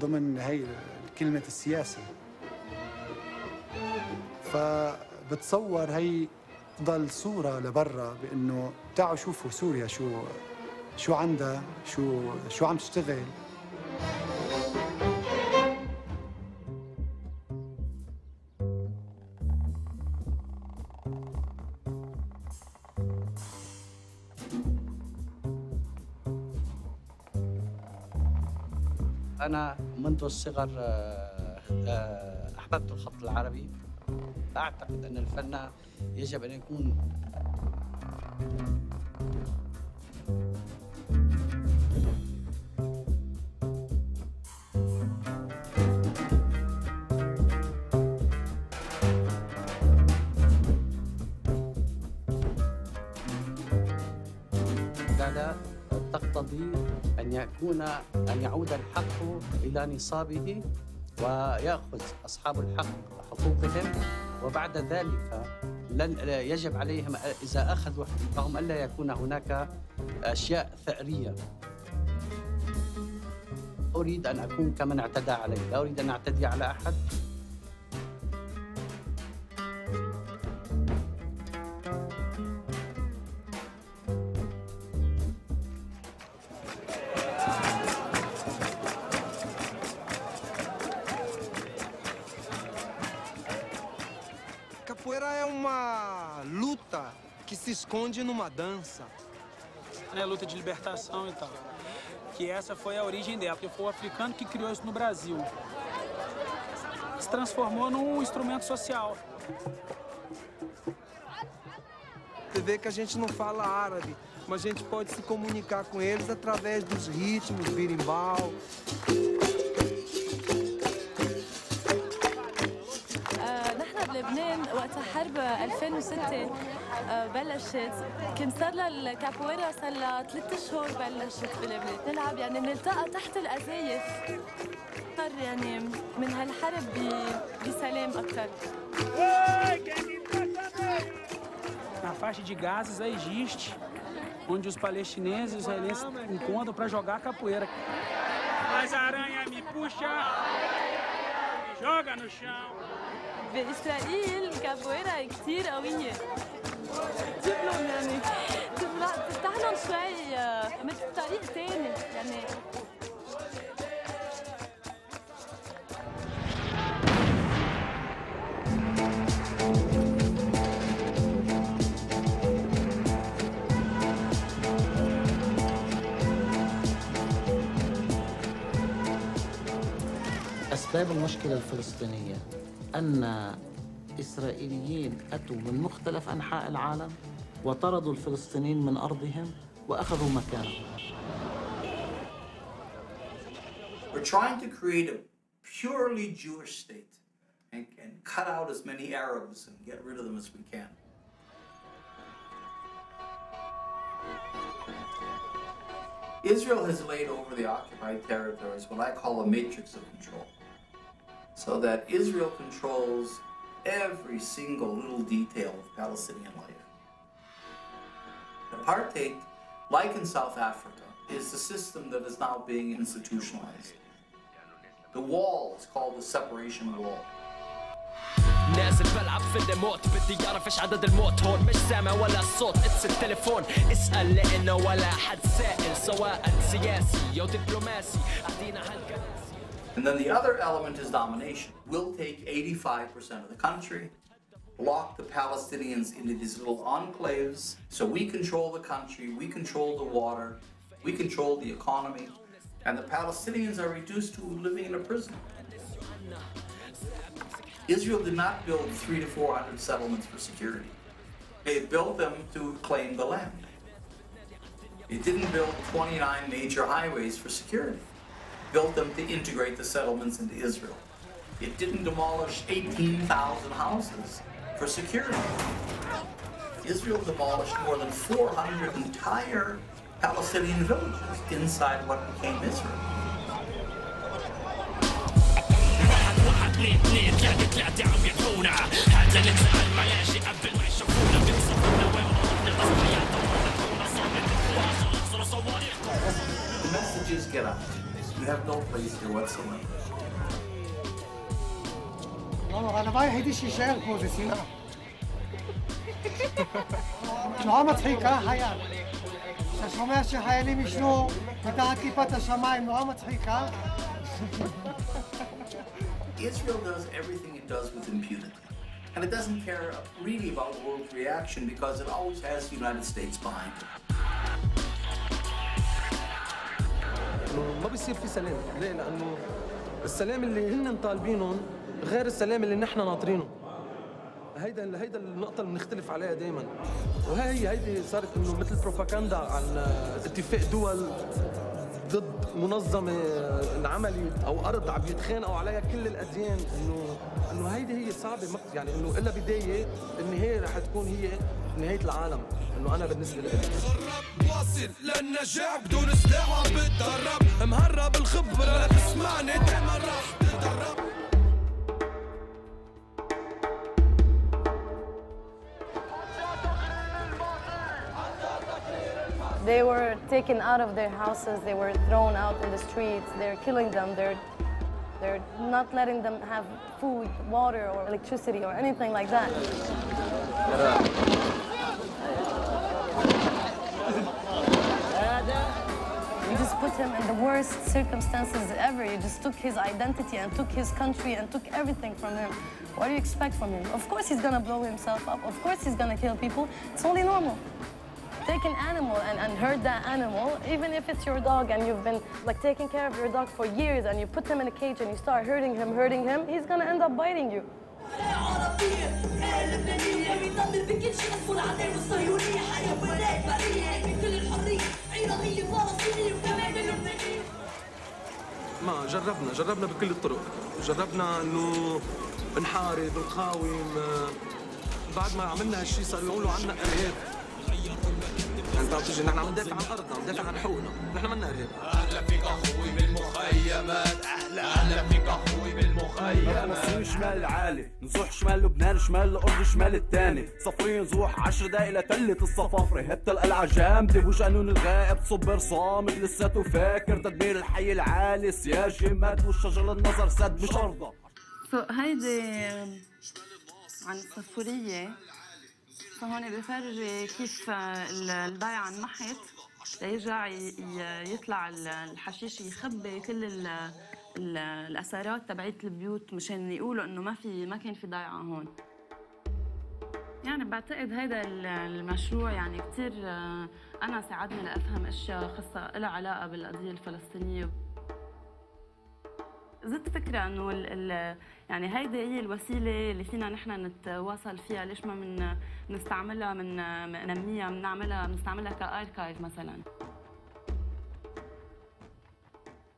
ضمن هي كلمة السياسة. فبتصور هي ضل صورة لبرا بأنه تعالوا شوفوا سوريا شو عندها، شو عم تشتغل. أنا منذ الصغر أحببت الخط العربي. أعتقد أن الفنان يجب أن يكون تقتضي أن يعود الحق إلى نصابه ويأخذ أصحاب الحق حقوقهم، وبعد ذلك يجب عليهم إذا أخذوا حقوقهم ألا يكون هناك أشياء ثأرية. أريد أن أكون كمن اعتدى علي، لا أريد أن أعتدي على أحد. capoeira é uma luta que se esconde numa dança. É luta de libertação e tal. Que essa foi a origem dela, porque foi o africano que criou isso no Brasil. Se transformou num instrumento social. Você vê que a gente não fala árabe, mas a gente pode se comunicar com eles através dos ritmos, birimbau. نحن بلبنان وقت الحرب 2006 بلشت، كان صار لها الكابويرا صار لها 3 أشهر بلشت بلبنان نلعب، يعني بنلتقى تحت الأزايف. صار يعني من هالحرب بسلام أكثر. Na faixa de Gaza existe, onde os palestineses e os israelenses encontram para jogar capoeira. Mas a aranha me puxa, me joga no chão. بإسرائيل الكابويرا كتير قوية. تجيبلهم يعني تفتح لهم شوي مثل طريق تاني يعني. أسباب المشكلة الفلسطينية أن إسرائيليين أتوا من مختلف أنحاء العالم وطردوا الفلسطينيين من أرضهم وأخذوا مكانهم. We're trying to create a purely Jewish state and cut out as many Arabs and get rid of them as we can. Israel has laid over the occupied territories what I call a matrix of control, so that Israel controls every single little detail of Palestinian life. Apartheid, like in South Africa, is the system that is now being institutionalized. The wall is called the separation wall. نازل بلعب في الموت بدي اعرف ايش عدد الموت هون مش سامع ولا صوت اتس التليفون اسال لانه ولا حد سائل سواء سياسي او دبلوماسي قاعدين على الكراسي. And then the other element is domination. We'll take 85% of the country, lock the Palestinians into these little enclaves, so we control the country, we control the water, we control the economy, and the Palestinians are reduced to living in a prison. Israel did not build 300 to 400 settlements for security. They built them to claim the land. It didn't build 29 major highways for security. It built them to integrate the settlements into Israel. It didn't demolish 18,000 houses for security. Israel demolished more than 400 entire Palestinian villages inside what became Israel. The messages get out. You have no place here whatsoever. أنا باي هيدي شيء شغل بوزيسينا. شو مضحك حياة. شو ماشي حيالي مشنو بتاع كيفة الشماعي مضحك. Israel does everything it does with impunity. And it doesn't care really about world reaction because it always has the United States behind it. ما بيصير في سلام، ليه؟ لأنه السلام اللي هن طالبينهم غير السلام اللي نحن ناطرينه. هيدا النقطة اللي بنختلف عليها دائما. هيدي صارت إنه مثل بروباغندا عن اتفاق دول ضد منظمة العملي أو أرض عم يتخانقوا عليها كل الأديان، إنه هيدي هي صعبة، يعني إنه إلا بداية النهاية رح تكون هي نهاية العالم، إنه أنا بالنسبة لي. واصل للنجاح بدون سلاح وعم بتدرب، مهرب الخبرة لا تسمعني دايما راح تتدرب. They were taken out of their houses, they were thrown out in the streets, they're killing them, they're not letting them have food, water, or electricity, or anything like that. You just put him in the worst circumstances ever. You just took his identity and took his country and took everything from him. What do you expect from him? Of course he's gonna blow himself up. Of course he's gonna kill people. It's only normal. Take an animal and hurt that animal, even if it's your dog and you've been like taking care of your dog for years and you put him in a cage and you start hurting him, he's gonna end up biting you. ما جربنا بكل الطرق. جربنا انه نحارب نقاوم. بعد ما عملنا هالشيء صاروا يقولوا عنا ارهاب. انت عم تيجي نحن عم ندافع عن ارضنا، عم ندافع عن حقوقنا، نحن مالنا ارهاب. اهلا فيك اخوي بالمخيمات، اهلا فيك اخوي بالمخيمات. نصير شمال العالي، نزوح شمال لبنان، شمال الارض شمال الثاني، صفرين نزوح 10 دقايق لتلة الصفافرة، هبت القلعة جامدة وجنون الغائب صبر صامد لساته فاكر تدمير الحي العالي، سياج مد والشجر النظر سد مش ارضى. هيدي عن الصفورية، فهون بفرجي كيف الضيعة انمحت ليرجع يطلع الحشيش يخبي كل الأثارات تبعت البيوت مشان يقولوا إنه ما كان في ضيعة هون. يعني بعتقد هيدا المشروع يعني كتير أنا ساعدني لأفهم أشياء خاصة لها علاقة بالقضية الفلسطينية. زدت فكرة إنه يعني هيدي هي الوسيلة اللي فينا نحن نتواصل فيها، ليش ما بنستعملها بننميها، بنستعملها كأركايف مثلا.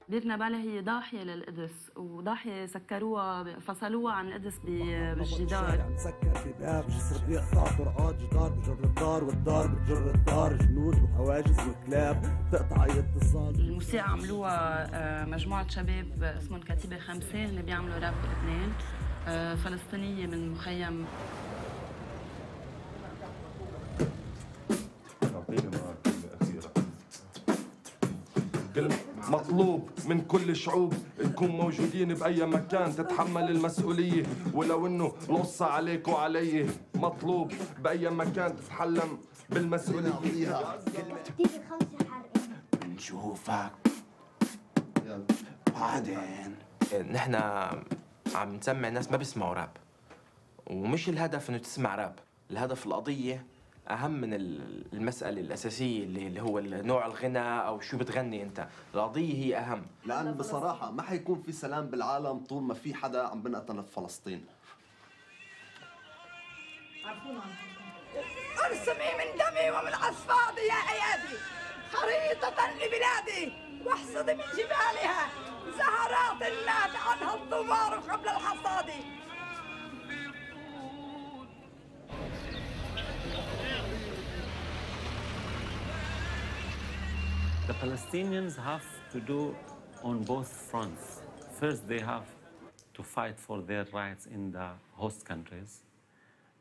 دير نبالة هي ضاحية للقدس، وضاحية سكروها فصلوها عن القدس بالجدار. مسكر بباب جسر بيقطع طرقات جدار بجر الدار والدار بتجر الدار، جنود وحواجز وكلاب تقطع اتصال. الموسيقى عملوها مجموعة شباب اسمهم كتيبة 5 اللي بيعملوا راب بلبنان، فلسطينية من مخيم. مطلوب من كل الشعوب نكون موجودين بأي مكان تتحمل المسؤولية، ولو إنه القصة عليك وعلي، مطلوب بأي مكان تتحلم بالمسؤولية. نشوفك بعدين. نحن عم نسمع ناس ما بيسمعوا راب، ومش الهدف إنه تسمع راب، الهدف القضية أهم من المسألة الأساسية اللي هو نوع الغنى أو شو بتغني أنت، القضية هي أهم. لأن بصراحة ما حيكون في سلام بالعالم طول ما في حدا عم بنقتل في فلسطين. ارسمي من دمي ومن أصفادي يا أيادي خريطة لبلادي، واحصدي من جبالها زهرات نات عنها الثمار قبل الحصاد. The Palestinians have to do on both fronts. First, they have to fight for their rights in the host countries.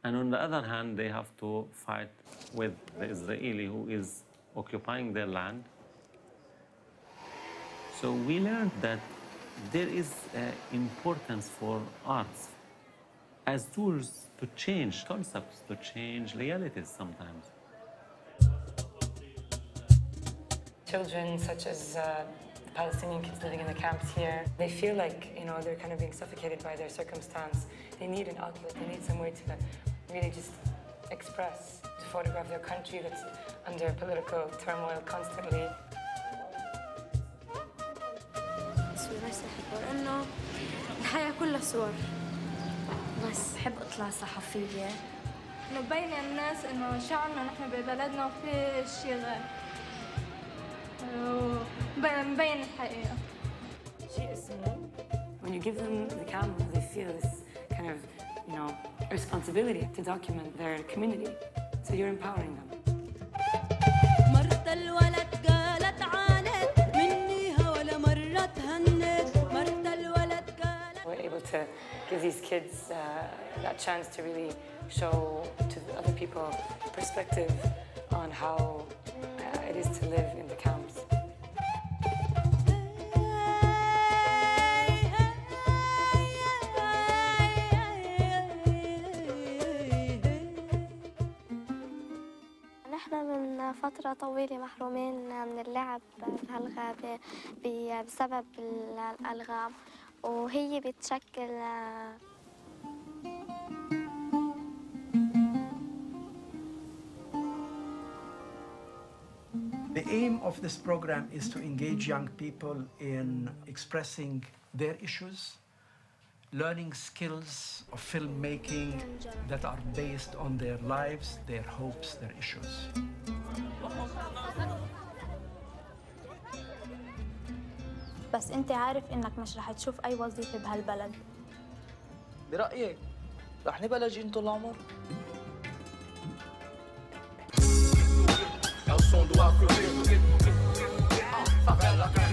And on the other hand, they have to fight with the Israeli who is occupying their land. So we learned that there is importance for arts as tools to change concepts, to change realities sometimes. Children such as the Palestinian kids living in the camps here, they feel like, they're kind of being suffocated by their circumstance. They need an outlet, they need somewhere to really just express, to photograph their country that's under political turmoil constantly. تصوير أحبه لأنه الحياة كلها صور، بس بحب أطلع صحفية إنه بين الناس إنه شعرنا نحن ببلدنا وفي شيء غير، مبين الحقيقة. شيء اسمه when you give them the camera, they feel this kind of, responsibility to document their community. So you're empowering them. مرت الولد قالت عانت منيها ولا مرة تهنت، مرت الولد قالت. We're able to give these kids that chance to really show to the other people perspective on how it is to live in the camps. نحن من فترة طويلة محرومين من اللعب بهالغابة بسبب الألغام، وهي بتشكل The aim of this program is to engage young people in expressing their issues, learning skills of filmmaking that are based on their lives, their hopes, their issues. بس انت عارف انك مش رح تشوف اي وظيفة بهالبلد. برأيك رح نبقى لاجئين طول العمر؟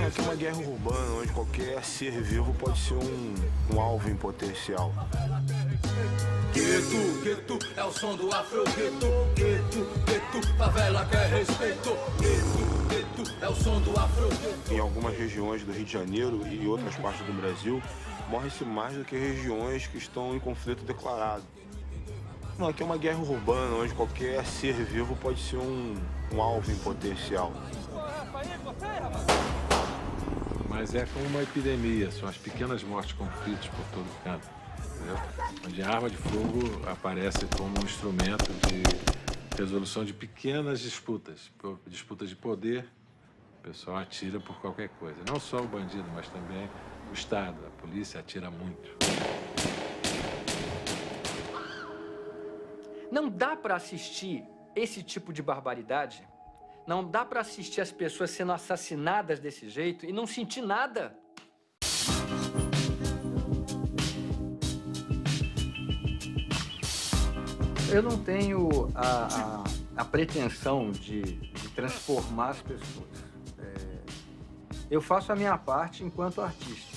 Aqui é uma guerra urbana onde qualquer ser vivo pode ser um alvo em potencial. Gueto, gueto, é o som do afro, gueto, gueto, gueto, favela quer respeito. Gueto, gueto, é o som do afro, gueto. Em algumas regiões do Rio de Janeiro e outras partes do Brasil, morre-se mais do que regiões que estão em conflito declarado. Não, aqui é uma guerra urbana onde qualquer ser vivo pode ser um alvo em potencial. Mas é como uma epidemia, são as pequenas mortes conflitos por todo canto, entendeu? Onde a arma de fogo aparece como um instrumento de resolução de pequenas disputas de poder. O pessoal atira por qualquer coisa, não só o bandido, mas também o Estado, a polícia atira muito. Não dá para assistir esse tipo de barbaridade. Não dá para assistir as pessoas sendo assassinadas desse jeito e não sentir nada. Eu não tenho a pretensão de transformar as pessoas. Eu faço a minha parte enquanto artista.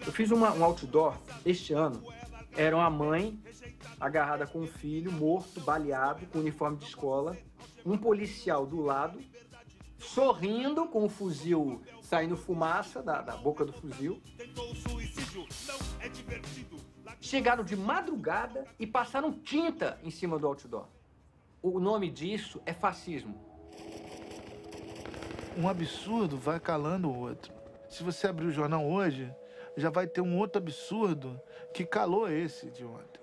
Eu fiz um outdoor este ano. Era uma mãe agarrada com um filho, morto, baleado, com uniforme de escola, um policial do lado, sorrindo com o fuzil saindo fumaça da boca do fuzil. Chegaram de madrugada e passaram tinta em cima do outdoor. O nome disso é fascismo. Um absurdo vai calando o outro. Se você abrir o jornal hoje, já vai ter um outro absurdo que calou esse de ontem.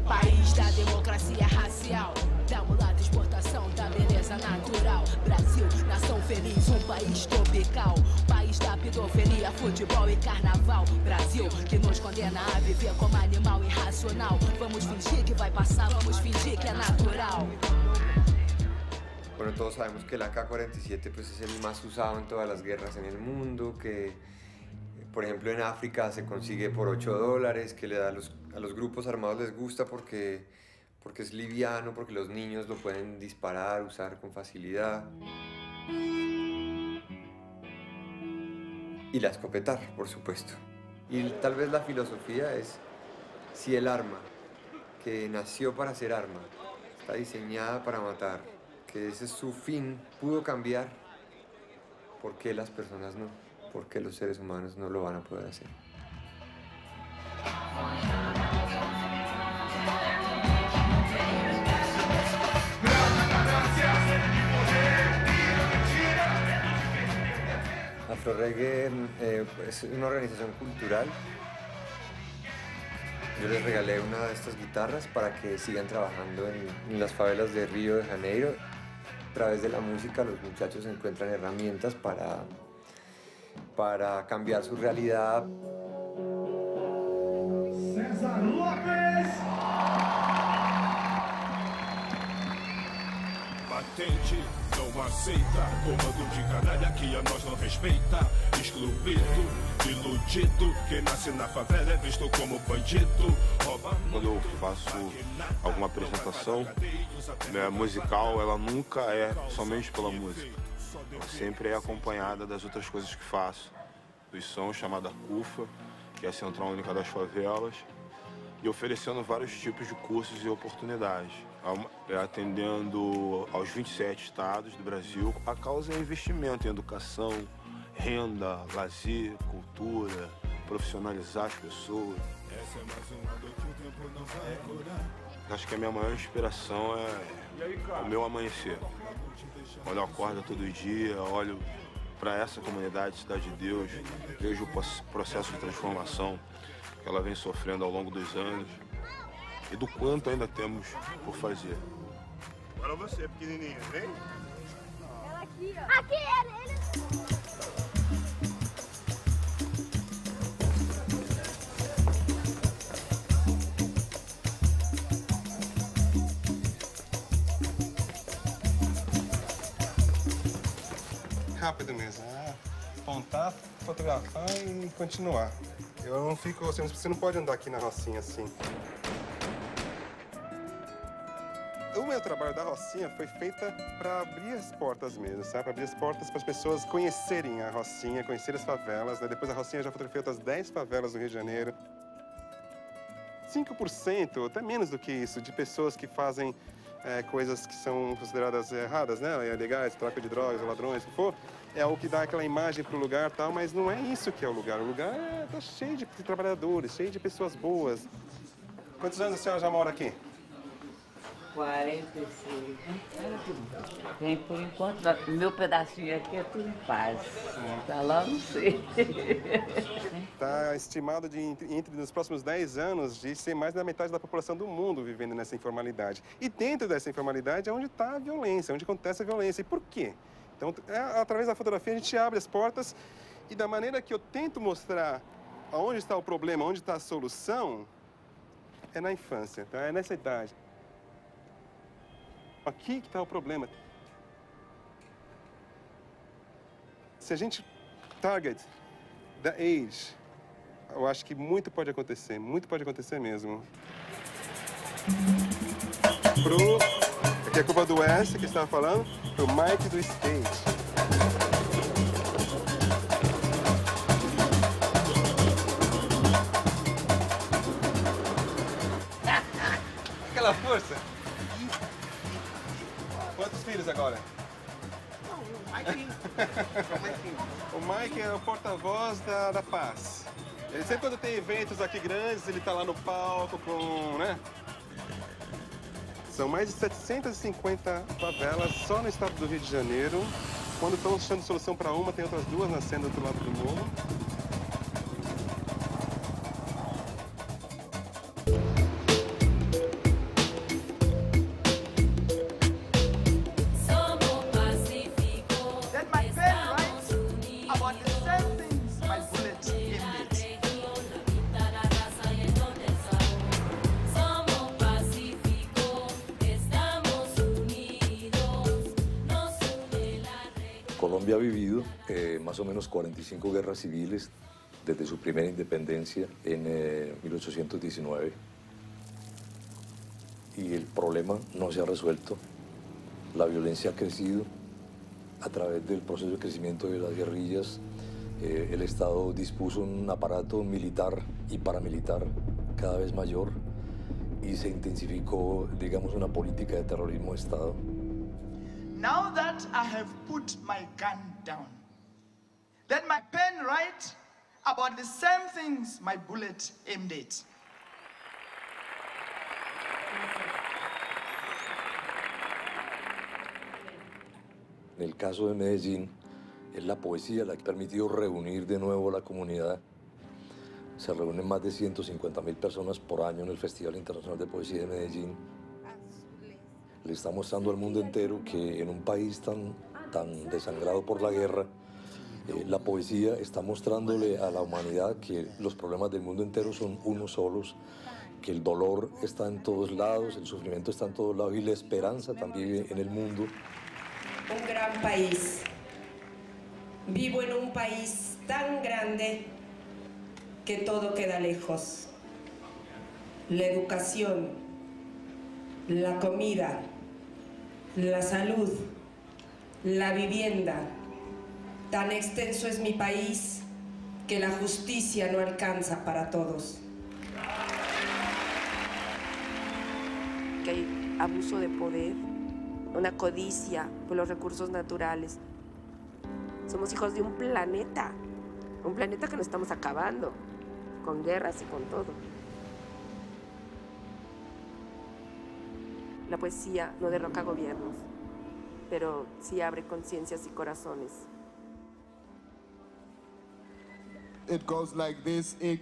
País da democracia racial, da mulata exportação da beleza natural. Brasil, nação feliz, um país tropical. País da pedofilia, futebol e carnaval. Brasil, que nos condena a viver como animal irracional. Vamos fingir que vai passar, vamos fingir que é natural. Bueno, todos sabemos que el AK-47 pues, es el más usado en todas las guerras en el mundo, que por ejemplo en África se consigue por $8, que le da a los grupos armados les gusta porque es liviano, porque los niños lo pueden disparar, usar con facilidad. Y la escopetar, por supuesto. Y tal vez la filosofía es, si el arma, que nació para ser arma, está diseñada para matar, que ese es su fin, pudo cambiar, ¿por qué las personas no? ¿Por qué los seres humanos no lo van a poder hacer? Afroreggae es una organización cultural. Yo les regalé una de estas guitarras para que sigan trabajando en las favelas de Río de Janeiro. A través de la música los muchachos encuentran herramientas para cambiar su realidad. César Lopes! Patente não aceita, comando de canalha que a nós não respeita. Excluído, iludido, quem nasce na favela é visto como bandido. Quando eu faço alguma apresentação musical, ela nunca é somente pela música. Ela sempre é acompanhada das outras coisas que faço. Dos sons chamada CUFA, que é a Central Única das Favelas, e oferecendo vários tipos de cursos e oportunidades, atendendo aos 27 estados do Brasil. A causa é investimento em educação, renda, lazer, cultura, profissionalizar as pessoas. Acho que a minha maior inspiração é o meu amanhecer. Quando eu acordo todo dia, olho para essa comunidade, Cidade de Deus, vejo o processo de transformação que ela vem sofrendo ao longo dos anos e do quanto ainda temos por fazer. Agora você, pequenininha, vem. Ela aqui, ó. Aqui, ele. Rápido mesmo, apontar, fotografar e continuar. Eu não fico, você não pode andar aqui na Rocinha assim. O meu trabalho da Rocinha foi feita para abrir as portas mesmo, sabe? Para abrir as portas para as pessoas conhecerem a Rocinha, conhecerem as favelas, né? Depois a Rocinha já fotografei outras 10 favelas do Rio de Janeiro. 5%, até menos do que isso, de pessoas que fazem coisas que são consideradas erradas, né? Ilegais, tráfico de drogas, ladrões, o que for, é o que dá aquela imagem para o lugar e tal, mas não é isso que é o lugar. O lugar tá cheio de trabalhadores, cheio de pessoas boas. Quantos anos a senhora já mora aqui? 46. Tem, por enquanto, meu pedacinho aqui é tudo em paz. Tá lá, não sei. Está estimado de, entre nos próximos 10 anos, de ser mais da metade da população do mundo vivendo nessa informalidade. E dentro dessa informalidade é onde está a violência, onde acontece a violência. E por quê? Então, através da fotografia, a gente abre as portas e da maneira que eu tento mostrar aonde está o problema, onde está a solução, é na infância, tá? É nessa idade. Aqui que está o problema. Se a gente target the age, eu acho que muito pode acontecer mesmo. Aqui é a culpa do S que estava falando, pro Mike do skate. Aquela força. Quantos filhos agora? O Mike é o porta-voz da paz. Ele sempre quando tem eventos aqui grandes, ele tá lá no palco com, né? São mais de 750 favelas só no estado do Rio de Janeiro. Quando estão achando solução para uma, tem outras duas nascendo do outro lado do morro. Colombia ha vivido más o menos 45 guerras civiles desde su primera independencia en 1819 y el problema no se ha resuelto. La violencia ha crecido a través del proceso de crecimiento de las guerrillas. El Estado dispuso un aparato militar y paramilitar cada vez mayor y se intensificó, digamos, una política de terrorismo de Estado. Now that I have put my gun down, let my pen write about the same things my bullet aimed at. En el caso de Medellín, es la poesía la que ha permitido reunir de nuevo a la comunidad. Se reúnen más de 150.000 personas por año en el Festival Internacional de Poesía de Medellín. Le está mostrando al mundo entero que en un país tan desangrado por la guerra, la poesía está mostrándole a la humanidad que los problemas del mundo entero son unos solos, que el dolor está en todos lados, el sufrimiento está en todos lados y la esperanza también en el mundo. Un gran país. Vivo en un país tan grande que todo queda lejos. La educación, la comida, la salud, la vivienda. Tan extenso es mi país que la justicia no alcanza para todos. que hay abuso de poder, una codicia por los recursos naturales. Somos hijos de un planeta que nos estamos acabando, con guerras y con todo. La poesía no derroca gobiernos, pero sí abre conciencias y corazones. It goes like this. We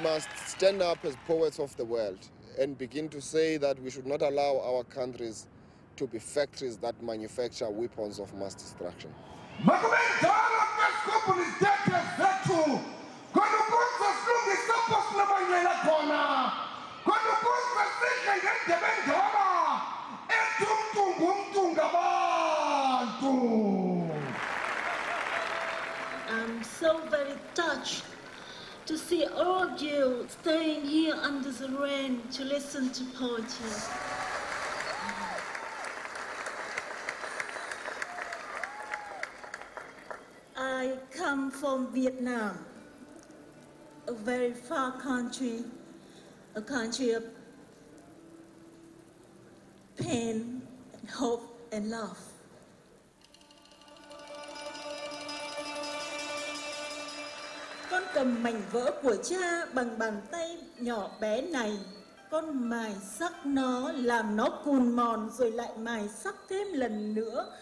must stand up as poets of the world and begin to say that we should not allow our countries to be factories that manufacture weapons of mass destruction. I'm so very touched to see all of you staying here under the rain to listen to poetry. I come from Vietnam, a very far country, a country of pain and hope and love. Con cầm mảnh vỡ của cha bằng bàn tay nhỏ bé này. Con mài sắc nó, làm nó cùn mòn rồi lại mài sắc thêm lần nữa.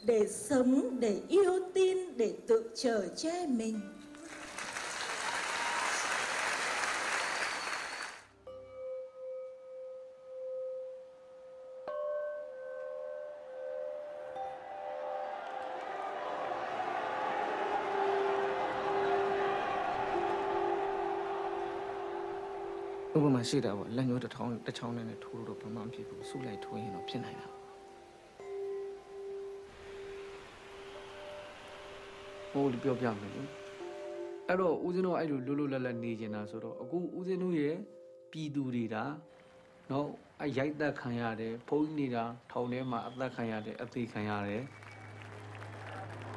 Để sống, để yêu tin, để tự chở che mình. Over my seat, I will let you the town and the tour of Pamam people, so like to win of Pinina. All the people young. Aro, Uzino, I do Lula Nijana Soro, a good Uzino, Pidurida, no, I yike that Kayade, Poinida, Taulema, other Kayade, a three Kayade.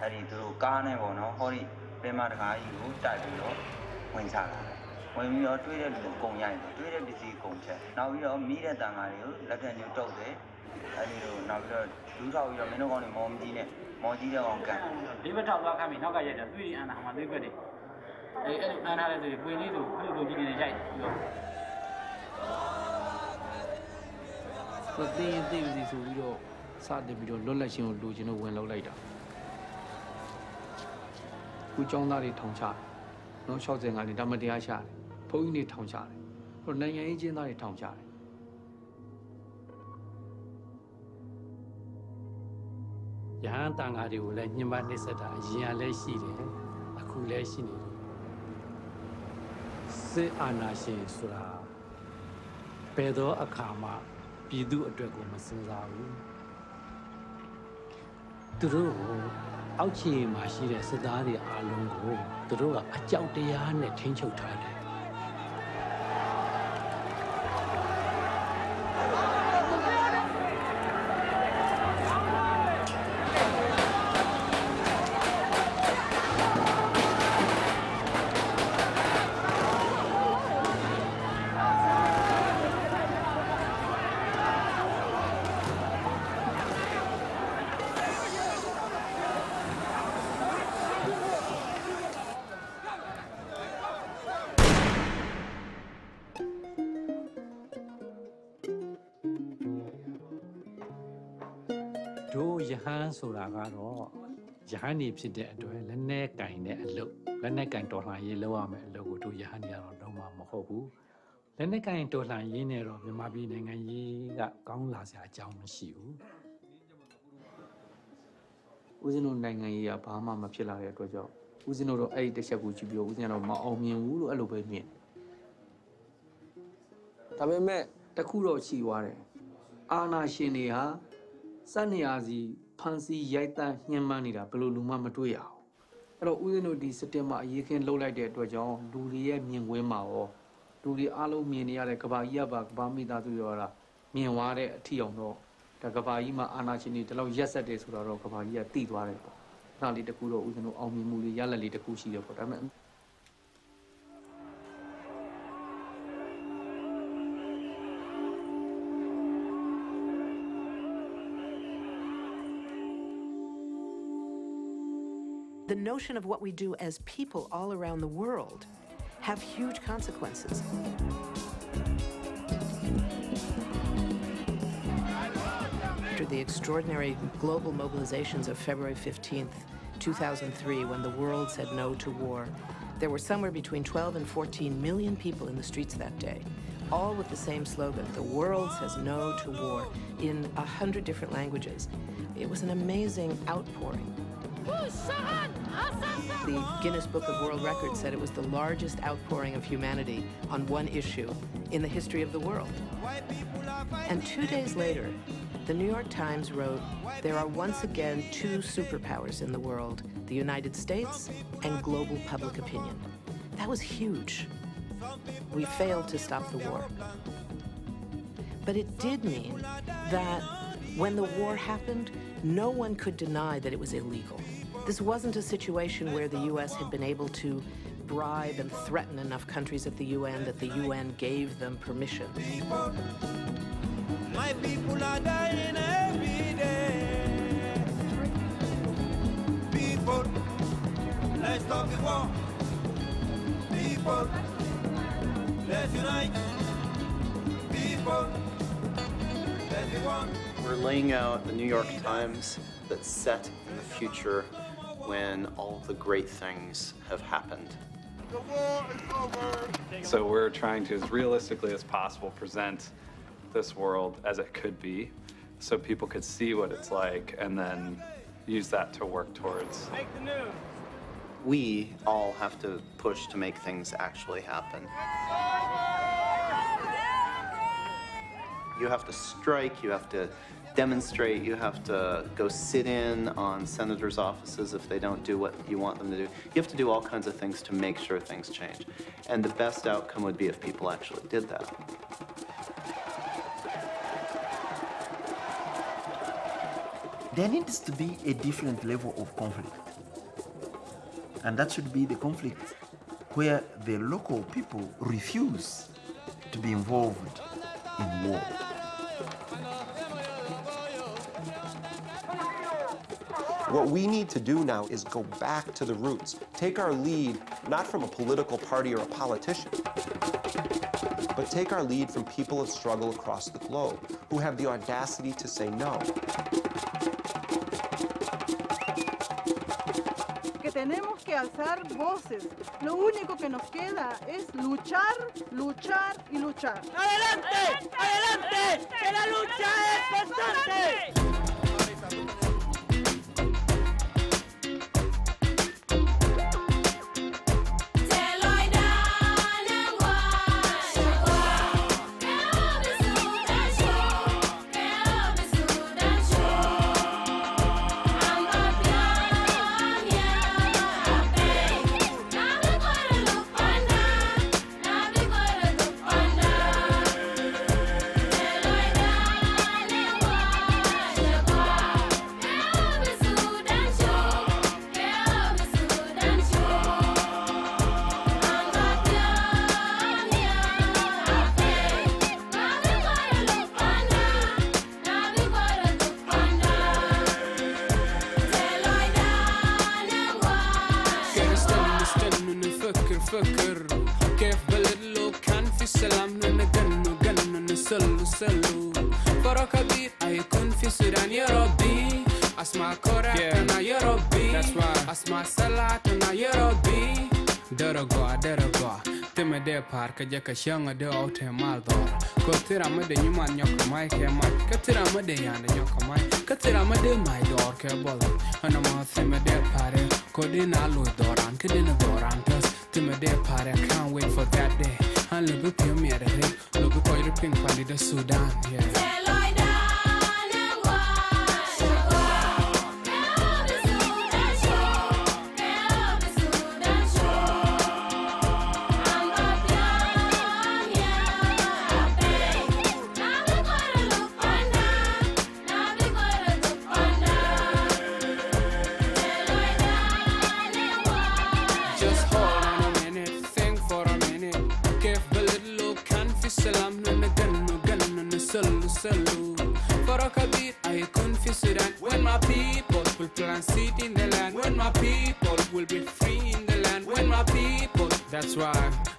I need to Carnival, no, Hori, Pemaka, you, Tadio, Winsala. When we are treated with Konyan, treated with the Concha. Now we are media Tangario, let a new talk there. I need now we are 2,000 minutes on Mondina on camp. Even talk about coming, not yet, and I'm a liberty. And we need to do it in a giant. But they is a video, sad the video, Lolation, Lugino, when later. Which on that tongue no shouting at the Damadia Shari. Pointy town charlie, or Nanya agent or town charlie. Yan Tangari will let you man is at a Yale City, a coolation. Se Anashi Sura Pedro Akama, Pidu a dragon Masanzaru. True, Auchi Mashire Sadari Alongo, True, a Chautean attention target. Yahan Suragaro, Yahani Pside, Lene Kaine, a look, Lene Kantola Yellow, logo to Yahania or Doma Mohobu, Lene Kain Tola Yenero, Mabi and Ye got Gonglas at Jam Shiu. Uzino Nanga Pama Mapilla at Rojo, Uzino 8 the Shaguchibio, Uzino Maomi and Ulu Alube me. Tabeme, Takuro Chiware, Ana Shinia. Saniazi, Pansy, Yaita, Yamanida, Peluluma Matuya. Ero Udino di Setema, you can low like that, Rojo, do the Mian Wema, do the Alo Minia, Kaba Yabak, Bamida to Yora, Mianware, Tiono, ဒါကဘာကြီးမှာအာဏာရှင်တွေဒီလောက်ရက်ဆက်တယ်ဆိုတော့ကဘာကြီးကတိသွားတယ်ပေါ့အဲ့ဒါလေးတကူတော့ဦးဇင်းတို့အောင်မြင်မှုလေးရလက်လေးတကူရှိတယ်ပေါ့ဒါပေမဲ့ The notion of what we do as people all around the world have huge consequences. After the extraordinary global mobilizations of February 15th, 2003, when the world said no to war, there were somewhere between 12 and 14 million people in the streets that day, all with the same slogan, "The world says no to war," in 100 different languages. It was an amazing outpouring. The Guinness Book of World Records said it was the largest outpouring of humanity on one issue in the history of the world. And 2 days later, the New York Times wrote, "There are once again two superpowers in the world, the United States and global public opinion." That was huge. We failed to stop the war. But it did mean that when the war happened, no one could deny that it was illegal. This wasn't a situation where the U.S. had been able to bribe and threaten enough countries at the UN that the UN gave them permission. My people are dying every day. People, let's stop the war. People, let's unite. People, let's be one. We're laying out the New York Times that's set in the future when all of the great things have happened. The war is over. So we're trying to, as realistically as possible, present this world as it could be, so people could see what it's like and then use that to work towards. Make the news. We all have to push to make things actually happen. You have to strike, you have to demonstrate, you have to go sit in on senators' offices if they don't do what you want them to do. You have to do all kinds of things to make sure things change. And the best outcome would be if people actually did that. There needs to be a different level of conflict. And that should be the conflict where the local people refuse to be involved in war. What we need to do now is go back to the roots. Take our lead, not from a political party or a politician, but take our lead from people of struggle across the globe who have the audacity to say no. Que tenemos que alzar voces. Lo único que nos queda es luchar, luchar y luchar. ¡Adelante! ¡Adelante! ¡Que la lucha es constante! فكر كيف بلد لو كان في سلام نغنو نسلو فرق كبير هيكون في السودان يا ربي اسمع كوراتنا يا ربي اسمع صلاتنا يا ربي درجوا تم de par ka jaka shanga de ote mal dor ko tira ma de nyuma nyoko mai ke mai ka tira ma de yanda nyoko mai ka tira ma de mai dor ke bol ana ma theme de pare ko de na lo doran ke de na doran tas tim de pare can't wait for that day an le bu pio mi de lo bu ko ire ping pali de Sudan yeah نسلو فرق كبير هيكون في السودان when my people will plant seed in the land when my people will be free in the land when my people that's right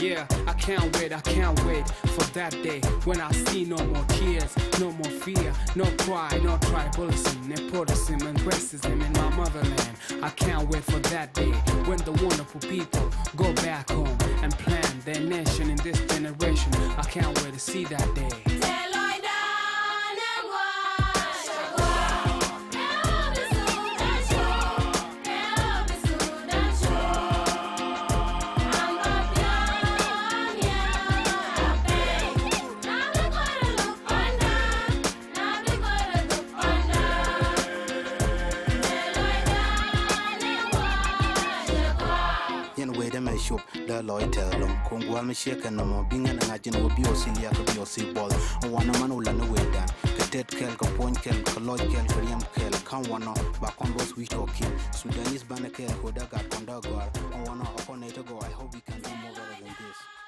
yeah I can't wait for that day when I see no more tears no more fear no pride no tribalism nepotism and racism in my motherland I can't wait for that day when the wonderful people go back home and plan their nation in this generation I can't wait to see that day the loyal long Kongwal me shake no more being an agent will be Osilia could be Osi ball one man will run away down Cadet Kel Point Kel Kaloid Kel Korean Kel can't one back on those we talking Sudanese Banakel Hoda got Kondagar on one opponent ago I hope we can do more better than this